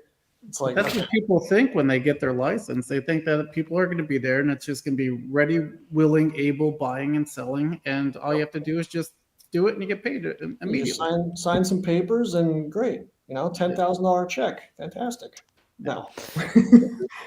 [SPEAKER 2] It's like,
[SPEAKER 3] That's what people think when they get their license. They think that people are going to be there and it's just going to be ready, willing, able, buying and selling. And all you have to do is just do it and you get paid
[SPEAKER 2] you just
[SPEAKER 3] immediately.
[SPEAKER 2] sign some papers and great, $10,000 check, fantastic. No,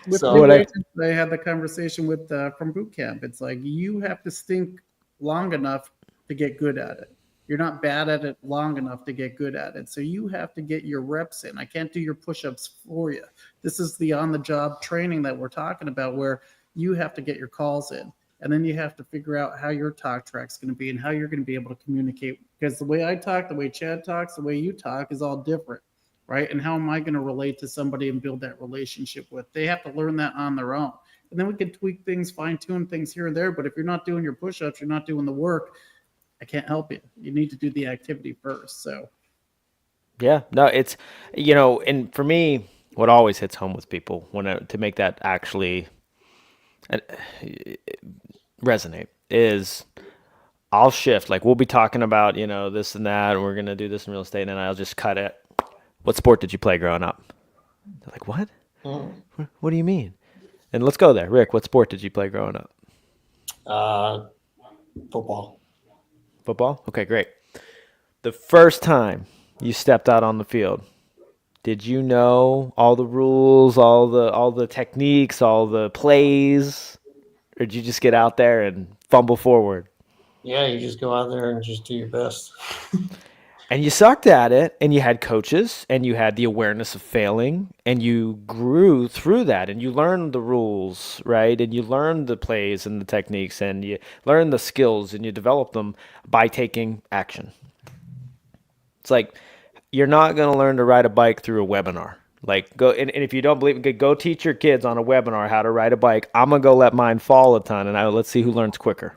[SPEAKER 3] With
[SPEAKER 2] so
[SPEAKER 3] legal agents, I had the conversation with from boot camp. It's like you have to stink long enough to get good at it. You're not bad at it long enough to get good at it. So you have to get your reps in. I can't do your push-ups for you. This is the on-the-job training that we're talking about, where you have to get your calls in. And then you have to figure out how your talk track's going to be and how you're going to be able to communicate. Because the way I talk, the way Chad talks, the way you talk is all different, right? And how am I going to relate to somebody and build that relationship with? They have to learn that on their own. And then we can tweak things, fine-tune things here and there. But if you're not doing your push-ups, you're not doing the work, I can't help you. You need to do the activity first. So,
[SPEAKER 1] Yeah, no, it's, and for me, what always hits home with people to make that actually uh, resonate is I'll shift. Like we'll be talking about, this and that, and we're going to do this in real estate. And then I'll just cut it. What sport did you play growing up? They're like, what? What do you mean? And let's go there. Rick, what sport did you play growing up?
[SPEAKER 2] football.
[SPEAKER 1] Football? Okay, great. The first time you stepped out on the field, did you know all the rules, all the techniques, all the plays, or did you just get out there and fumble forward?
[SPEAKER 2] Yeah, you just go out there and just do your best.
[SPEAKER 1] And you sucked at it, and you had coaches, and you had the awareness of failing, and you grew through that, and you learned the rules, right? And you learned the plays and the techniques, and you learned the skills, and you developed them by taking action. It's like you're not going to learn to ride a bike through a webinar. Like go and if you don't believe it, go teach your kids on a webinar how to ride a bike. I'm gonna go let mine fall a ton, and let's see who learns quicker.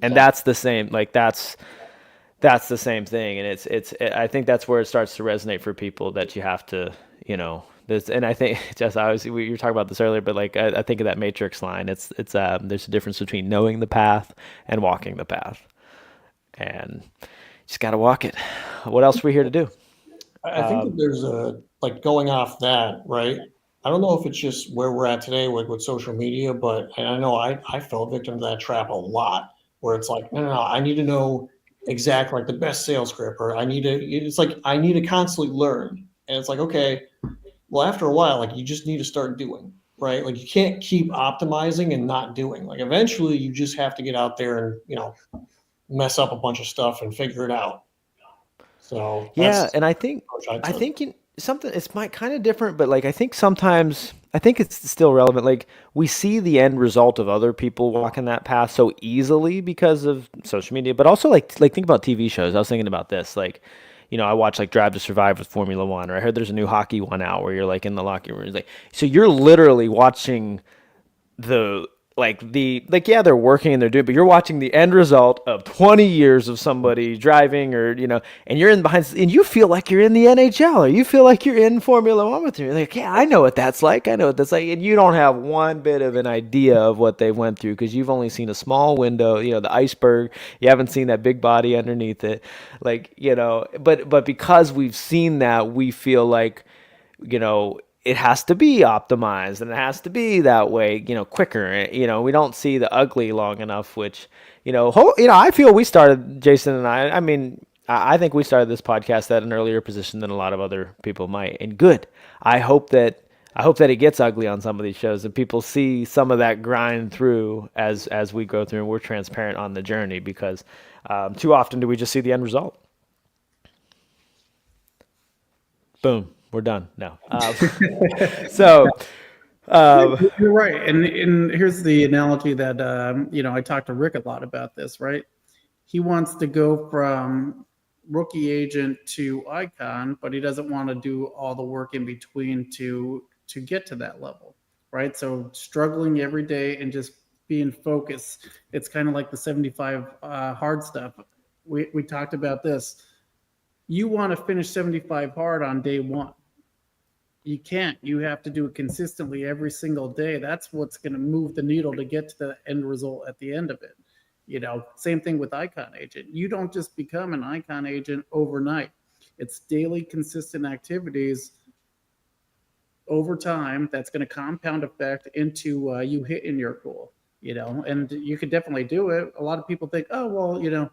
[SPEAKER 1] And that's the same. Like that's the same thing, and it's I think that's where it starts to resonate for people, that you have to this. And I think just you were talking about this earlier, but like I think of that Matrix line. It's there's a difference between knowing the path and walking the path, and you just got to walk it. What else are we here to do?
[SPEAKER 2] I think that there's like going off that, right? I don't know if it's just where we're at today with social media, but and I know I fell victim to that trap a lot, where it's like, no, I need to know exactly like the best sales script, or it's like I need to constantly learn. And it's like, okay, well, after a while, like you just need to start doing, right? Like you can't keep optimizing and not doing. Like eventually you just have to get out there and, mess up a bunch of stuff and figure it out. So
[SPEAKER 1] Yeah,
[SPEAKER 2] that's
[SPEAKER 1] and I
[SPEAKER 2] the
[SPEAKER 1] think
[SPEAKER 2] approach I
[SPEAKER 1] I
[SPEAKER 2] took.
[SPEAKER 1] think something it's might kind of different, but like I think sometimes I think it's still relevant. Like we see the end result of other people walking that path so easily because of social media, but also like think about TV shows. I was thinking about this, like. I watch like Drive to Survive with Formula One, or I heard there's a new hockey one out where you're like in the locker room. It's like, so you're literally watching yeah, they're working and they're doing, but you're watching the end result of 20 years of somebody driving, or and you're in behind, and you feel like you're in the NHL, or you feel like you're in Formula One with you. Like, yeah, I know what that's like. I know what that's like, and you don't have one bit of an idea of what they went through because you've only seen a small window, the iceberg. You haven't seen that big body underneath it, like But because we've seen that, we feel like it has to be optimized and it has to be that way, quicker. We don't see the ugly long enough, which, I feel we started, Jason and I mean, I think we started this podcast at an earlier position than a lot of other people might. And good. I hope that it gets ugly on some of these shows and people see some of that grind through as we go through, and we're transparent on the journey, because Too often do we just see the end result. Boom, we're done. No. So, um,
[SPEAKER 3] You're right, and here's the analogy that I talked to Rick a lot about this. Right, he wants to go from rookie agent to icon, but he doesn't want to do all the work in between to get to that level. Right, so struggling every day and just being focused. It's kind of like the 75 hard stuff. We talked about this. You want to finish 75 hard on day one. You can't. You have to do it consistently every single day. That's what's going to move the needle to get to the end result at the end of it. Same thing with icon agent. You don't just become an icon agent overnight. It's daily consistent activities over time that's going to compound effect into you hitting your goal. And you could definitely do it. A lot of people think, oh well,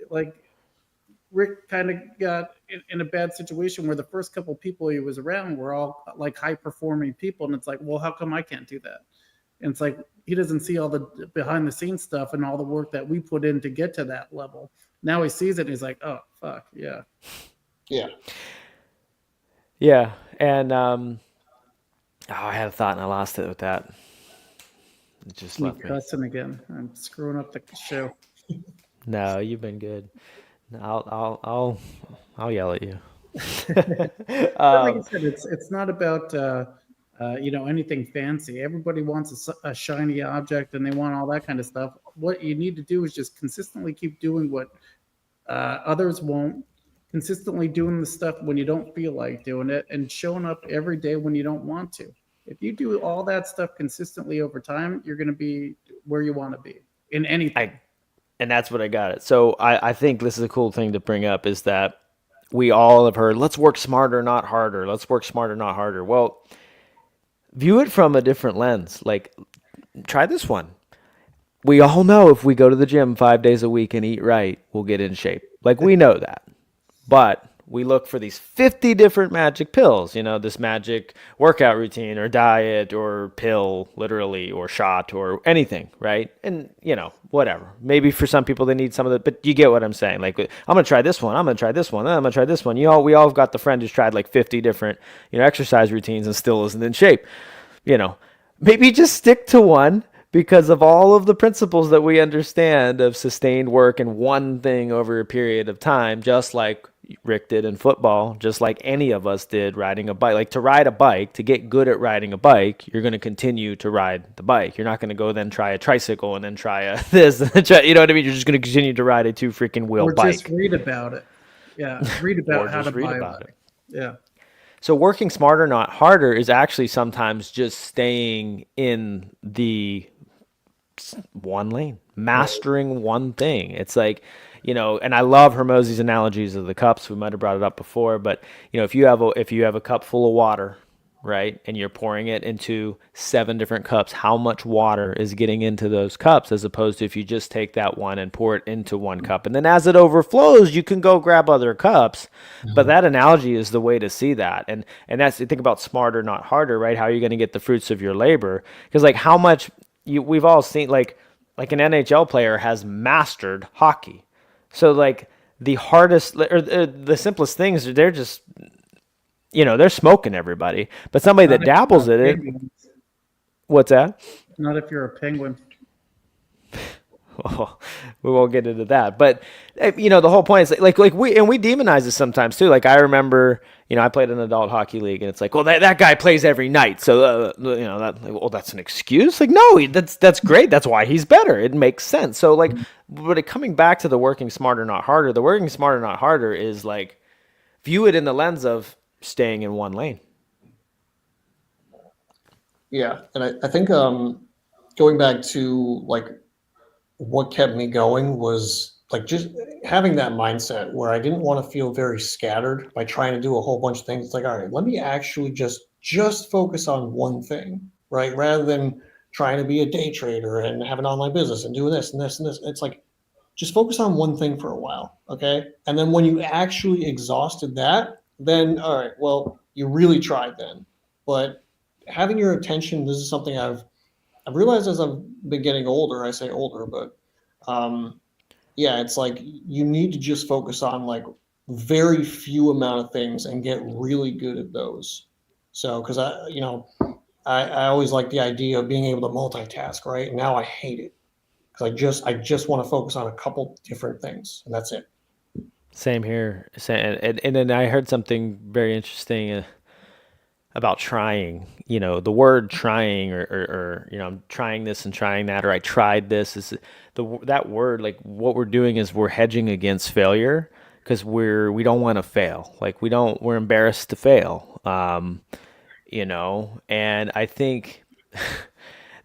[SPEAKER 3] like Rick kind of got in a bad situation where the first couple people he was around were all like high performing people, and it's like, well, how come I can't do that? And it's like he doesn't see all the behind the scenes stuff and all the work that we put in to get to that level. Now he sees it and he's like, oh fuck yeah.
[SPEAKER 2] Yeah.
[SPEAKER 1] yeah, and I had a thought and I lost it with that. It just
[SPEAKER 3] Me
[SPEAKER 1] left me.
[SPEAKER 3] cussing again. I'm screwing up the show.
[SPEAKER 1] No, you've been good. I'll yell at you.
[SPEAKER 3] But like I said, it's not about anything fancy. Everybody wants a shiny object and they want all that kind of stuff. What you need to do is just consistently keep doing what others won't. Consistently doing the stuff when you don't feel like doing it, and showing up every day when you don't want to. If you do all that stuff consistently over time, you're going to be where you want to be in anything.
[SPEAKER 1] And that's what I got it. So I think this is a cool thing to bring up is that we all have heard, let's work smarter, not harder. Let's work smarter, not harder. Well, view it from a different lens. Like, try this one. We all know if we go to the gym 5 days a week and eat right, we'll get in shape. Like, we know that. But we look for these 50 different magic pills, this magic workout routine or diet or pill, literally, or shot or anything, right? And, whatever. Maybe for some people they need some of it, but you get what I'm saying. Like, I'm going to try this one. I'm going to try this one. I'm going to try this one. We all have got the friend who's tried like 50 different, exercise routines and still isn't in shape. Maybe just stick to one because of all of the principles that we understand of sustained work in one thing over a period of time, just like Rick did in football, just like any of us did riding a bike. Like, to ride a bike, to get good at riding a bike, you're going to continue to ride the bike. You're not going to go then try a tricycle and then try a this. You know what I mean? You're just going to continue to ride a 2 freaking wheel
[SPEAKER 3] Or
[SPEAKER 1] bike.
[SPEAKER 3] just read about it. Yeah, read about how to buy it. Yeah.
[SPEAKER 1] So working smarter, not harder, is actually sometimes just staying in the one lane, mastering one thing. It's like, and I love Hermosi's analogies of the cups. We might have brought it up before, but if you have a cup full of water, right, and you're pouring it into 7 different cups, how much water is getting into those cups, as opposed to if you just take that one and pour it into one cup, and then as it overflows, you can go grab other cups. But that analogy is the way to see that, and that's, you think about smarter, not harder, right? How are you going to get the fruits of your labor? Because like, how much we've all seen, like an NHL player has mastered hockey. So like the hardest or the simplest things, they're just, they're smoking everybody. But somebody that dabbles in it, what's that?
[SPEAKER 3] Not if you're a Penguin.
[SPEAKER 1] Well, we won't get into that, but the whole point is like we demonize this sometimes too. Like, I remember, I played an adult hockey league, and it's like, well, that guy plays every night, so that's an excuse. Like, no, that's great. That's why he's better. It makes sense. So like, but coming back to the working smarter, not harder. The working smarter, not harder is like, view it in the lens of staying in one lane.
[SPEAKER 2] Yeah, and I think going back to like what kept me going was like just having that mindset where I didn't want to feel very scattered by trying to do a whole bunch of things. It's like, all right, let me actually just focus on one thing, right? Rather than trying to be a day trader and have an online business and doing this and this and this. It's like, just focus on one thing for a while, okay? And then when you actually exhausted that, then all right, well, you really tried then. But having your attention, this is something I've realized as I've been getting older. I say older, but um, yeah, it's like you need to just focus on like very few amount of things and get really good at those. So, because I always like the idea of being able to multitask, right? Now I hate it because I just want to focus on a couple different things, and that's it.
[SPEAKER 1] Same here. And then I heard something very interesting about trying. You know, the word trying, or you know, I'm trying this and trying that, or I tried this. Is that word, like what we're doing is we're hedging against failure because we don't want to fail. Like we're embarrassed to fail. You know, and I think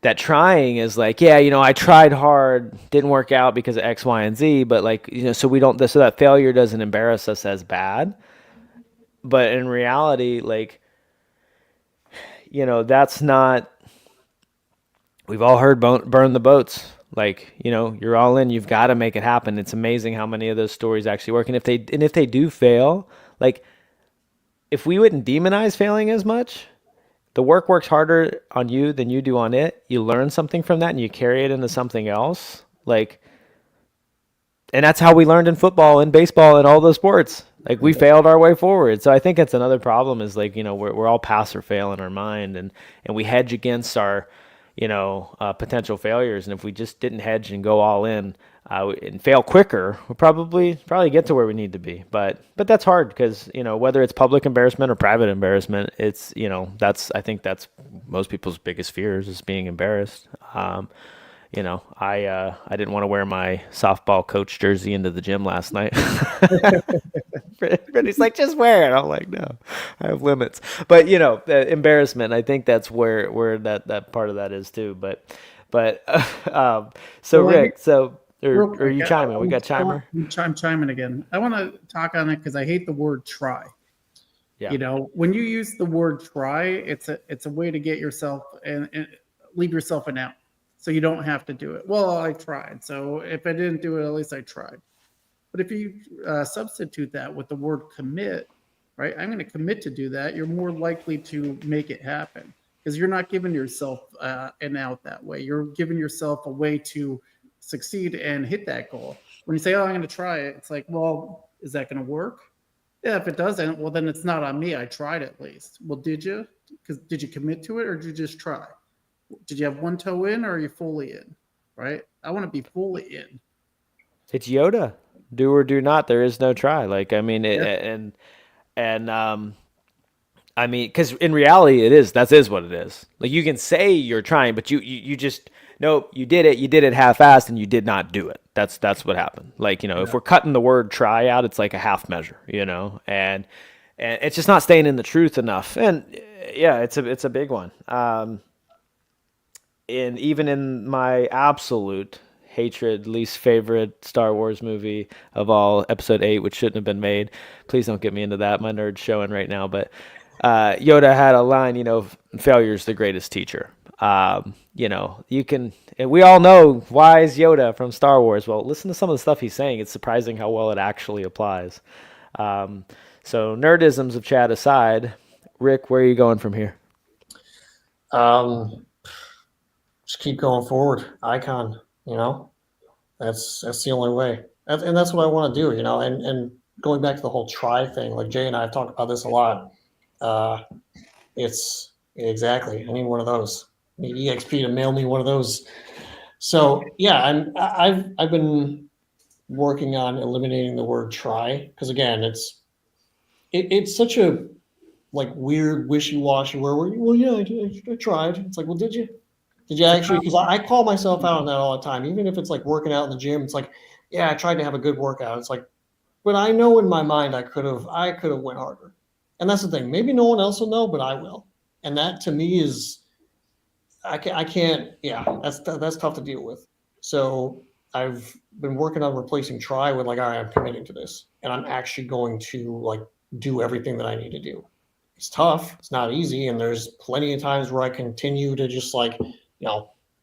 [SPEAKER 1] that trying is like, yeah, you know, I tried hard, didn't work out because of X, Y, and Z, but like, you know, so we don't, so that failure doesn't embarrass us as bad. But in reality, like, you know, that's not, we've all heard burn the boats. Like, you know, you're all in, you've got to make it happen. It's amazing how many of those stories actually work. And if they do fail, like, if we wouldn't demonize failing as much, the work works harder on you than you do on it. You learn something from that and you carry it into something else. Like, and that's how we learned in football and baseball and all those sports. Like we failed our way forward. So I think it's another problem is like, you know, we're all pass or fail in our mind, and we hedge against our, you know, potential failures. And if we just didn't hedge and go all in and fail quicker, we'll probably get to where we need to be. But that's hard because, you know, whether it's public embarrassment or private embarrassment, it's, you know, I think that's most people's biggest fears is being embarrassed. You know, I didn't want to wear my softball coach jersey into the gym last night. Brittany's like, just wear it. I'm like, no, I have limits. But you know, embarrassment. I think that's where that part of that is too. But so
[SPEAKER 3] Well,
[SPEAKER 1] Rick, so
[SPEAKER 3] real
[SPEAKER 1] or
[SPEAKER 3] quick,
[SPEAKER 1] you chiming? We got chimer.
[SPEAKER 3] I'm chiming again. I want to talk on it because I hate the word try.
[SPEAKER 1] Yeah.
[SPEAKER 3] You know, when you use the word try, it's a way to get yourself and leave yourself an out, so you don't have to do it. Well, I tried, so if I didn't do it, at least I tried. But if you substitute that with the word commit, right? I'm going to commit to do that. You're more likely to make it happen because you're not giving yourself an out that way. You're giving yourself a way to succeed and hit that goal. When you say, "Oh, I'm going to try it," it's like, well, is that going to work? Yeah, if it doesn't, well, then it's not on me. I tried at least. Well, did you? Because did you commit to it or did you just try? Did you have one toe in or are you fully in? Right? I want to be fully in.
[SPEAKER 1] It's Yoda. Do or do not. There is no try. Like I mean,
[SPEAKER 3] Yeah.
[SPEAKER 1] and I mean, because in reality, that is what it is. Like you can say you're trying, but you just nope, you did it. You did it half-assed, and you did not do it. That's what happened. Like you know, if
[SPEAKER 3] Yeah.
[SPEAKER 1] we're cutting the word try out, it's like a half measure, you know, and it's just not staying in the truth enough. And yeah, it's a big one. And even in my absolute hatred, least favorite Star Wars movie of all, Episode 8, which shouldn't have been made. Please don't get me into that. My nerd's showing right now. But Yoda had a line, you know, failure is the greatest teacher. You know, you can, and we all know wise Yoda from Star Wars. Well, listen to some of the stuff he's saying. It's surprising how well it actually applies. Um, so, nerdisms of chat aside, Rick, where are you going from here?
[SPEAKER 2] Um, just keep going forward. Icon, you know, that's the only way. And that's what I want to do, you know. And going back to the whole try thing, like Jay and I have talked about this a lot. Uh, it's exactly. I need one of those. I need EXP to mail me one of those. So yeah, I've been working on eliminating the word try because again, it's such a like weird wishy-washy where we're, well, yeah, I tried. It's like, well, did you? Did you
[SPEAKER 3] It's a
[SPEAKER 2] actually? Because I call myself out on that all the time. Even if it's like working out in the gym, it's like, yeah, I tried to have a good workout. It's like, but I know in my mind I could have went harder. And that's the thing. Maybe no one else will know, but I will. And that to me is I can't. Yeah, that's tough to deal with. So I've been working on replacing try with like, all right, I'm committing to this, and I'm actually going to like do everything that I need to do. It's tough. It's not easy, and there's plenty of times where I continue to just like,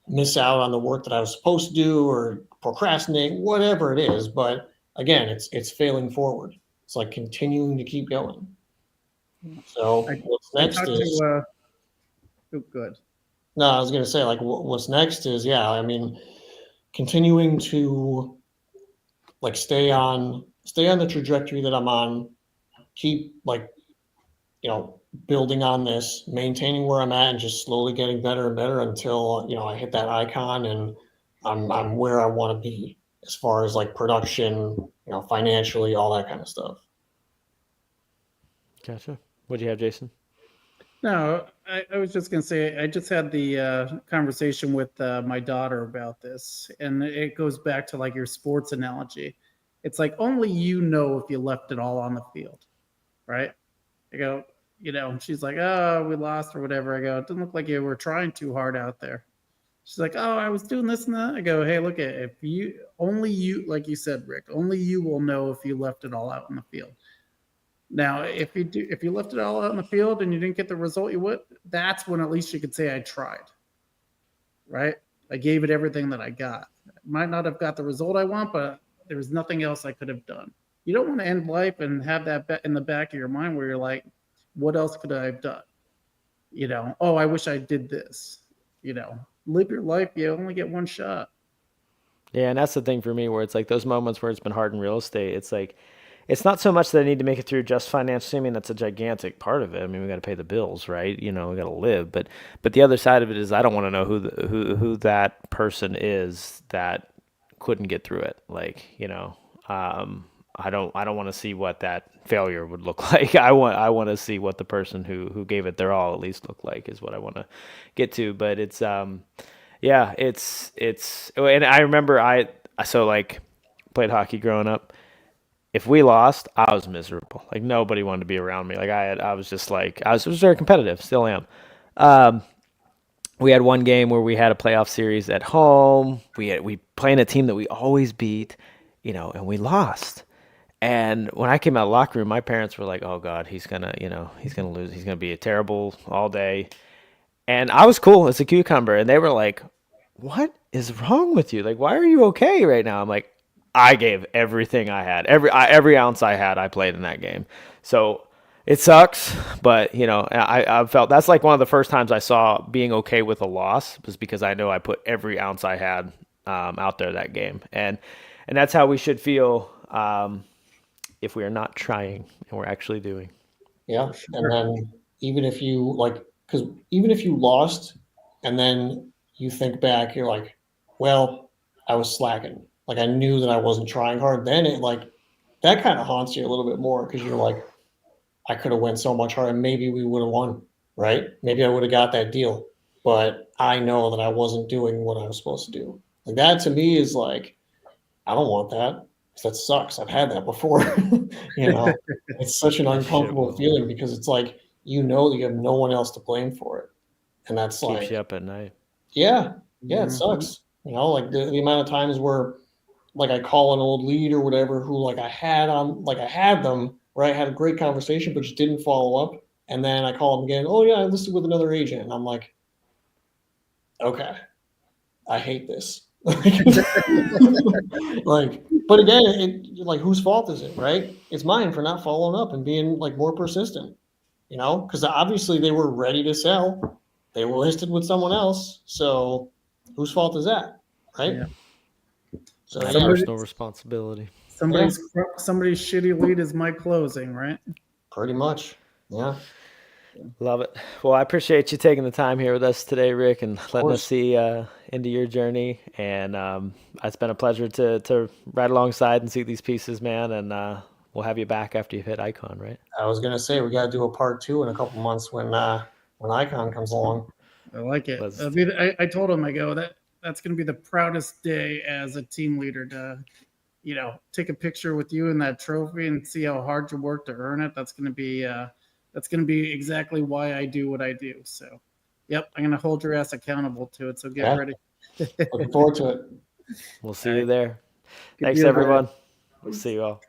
[SPEAKER 2] miss out on the work that I was supposed to do or procrastinate, whatever it is. But again, it's failing forward. It's like continuing to keep going. So
[SPEAKER 3] I,
[SPEAKER 2] what's
[SPEAKER 3] I
[SPEAKER 2] next
[SPEAKER 3] talked
[SPEAKER 2] is
[SPEAKER 3] to, oh, good.
[SPEAKER 2] no, I was gonna say like what's next is yeah. I mean, continuing to like stay on the trajectory that I'm on, keep like, building on this, maintaining where I'm at, and just slowly getting better and better until I hit that icon and I'm where I want to be as far as like production, financially, all that kind of stuff.
[SPEAKER 1] Gotcha. What do you have, Jason?
[SPEAKER 3] No, I was just going to say, I just had the conversation with my daughter about this, and it goes back to like your sports analogy. It's like only you know if you left it all on the field, right? I go, she's like, oh, we lost or whatever. I go, it didn't look like you were trying too hard out there. She's like, oh, I was doing this and that. I go, hey, look at if you only you, like you said, Rick, only you will know if you left it all out in the field. Now, if you left it all out in the field and you didn't get the result you would, that's when at least you could say I tried, right? I gave it everything that I got. Might not have got the result I want, but there was nothing else I could have done. You don't want to end life and have that in the back of your mind where you're like, what else could I have done? Oh, I wish I did this. Live your life. You only get one shot.
[SPEAKER 1] Yeah, and that's the thing for me where it's like those moments where it's been hard in real estate. It's like it's not so much that I need to make it through just financially. I mean, that's a gigantic part of it. I mean, we got to pay the bills, right? We got to live. But the other side of it is I don't want to know who that person is that couldn't get through it. I don't want to see what that failure would look like. I want to see what the person who gave it their all at least look like is what I want to get to. But it's yeah, and I remember so like played hockey growing up. If we lost, I was miserable. Like nobody wanted to be around me. Like I was just like I was very competitive, still am. Um, we had one game where we had a playoff series at home. We playing a team that we always beat, and we lost. And when I came out of the locker room, my parents were like, "Oh God, he's gonna lose. He's gonna be terrible all day." And I was cool as a cucumber, and they were like, "What is wrong with you? Like, why are you okay right now?" I'm like, "I gave everything I had, every ounce I had. I played in that game, so it sucks." But I felt that's like one of the first times I saw being okay with a loss was because I know I put every ounce I had out there that game, and that's how we should feel if we are not trying and we're actually doing.
[SPEAKER 2] Yeah.
[SPEAKER 3] For
[SPEAKER 2] And
[SPEAKER 3] sure.
[SPEAKER 2] then even if you like, because even if you lost and then you think back, you're like, well, I was slacking. Like I knew that I wasn't trying hard. Then it like that kind of haunts you a little bit more because you're like, I could have went so much harder. Maybe we would have won, right? Maybe I would have got that deal. But I know that I wasn't doing what I was supposed to do. Like that to me is like, I don't want that. That sucks. I've had that before. you know, it's such an
[SPEAKER 1] This shit
[SPEAKER 2] uncomfortable
[SPEAKER 1] will
[SPEAKER 2] feeling because it's like that you have no one else to blame for it, and that's
[SPEAKER 1] keeps you
[SPEAKER 2] like,
[SPEAKER 1] up at night.
[SPEAKER 2] yeah, yeah, it
[SPEAKER 3] Mhm.
[SPEAKER 2] sucks. Like the amount of times where like I call an old lead or whatever who like I had them right, had a great conversation, but just didn't follow up, and then I call them again. Oh yeah, I listed with another agent, and I'm like, okay, I hate this. Like, but again, like whose fault is it, right? It's mine for not following up and being like more persistent, because obviously they were ready to sell. They were listed with someone else. So whose fault is that? Right.
[SPEAKER 3] Yeah.
[SPEAKER 2] So
[SPEAKER 1] That
[SPEAKER 2] yeah,
[SPEAKER 3] Somebody,
[SPEAKER 1] personal responsibility.
[SPEAKER 2] yeah,
[SPEAKER 3] somebody's shitty lead is my closing, right?
[SPEAKER 2] pretty much. Yeah,
[SPEAKER 1] Love it. Well, I appreciate you taking the time here with us today, Rick, and
[SPEAKER 2] of
[SPEAKER 1] letting us
[SPEAKER 2] course.
[SPEAKER 1] see into your journey. And it's been a pleasure to ride alongside and see these pieces, man. And we'll have you back after you've hit Icon, right?
[SPEAKER 2] I was gonna say we got to do a part two in a couple months when Icon comes along.
[SPEAKER 3] I like it.
[SPEAKER 1] Let's.
[SPEAKER 3] I told him, I go, that's going to be the proudest day as a team leader to, take a picture with you and that trophy and see how hard you work to earn it. That's going to be exactly why I do what I do. So, yep, I'm going to hold your ass accountable to it. So get
[SPEAKER 2] Yeah,
[SPEAKER 3] ready.
[SPEAKER 2] looking forward to it.
[SPEAKER 1] We'll
[SPEAKER 3] All
[SPEAKER 1] see you
[SPEAKER 3] right.
[SPEAKER 1] there.
[SPEAKER 3] Good
[SPEAKER 1] Thanks,
[SPEAKER 3] deal, guys.
[SPEAKER 1] everyone. We'll see you all.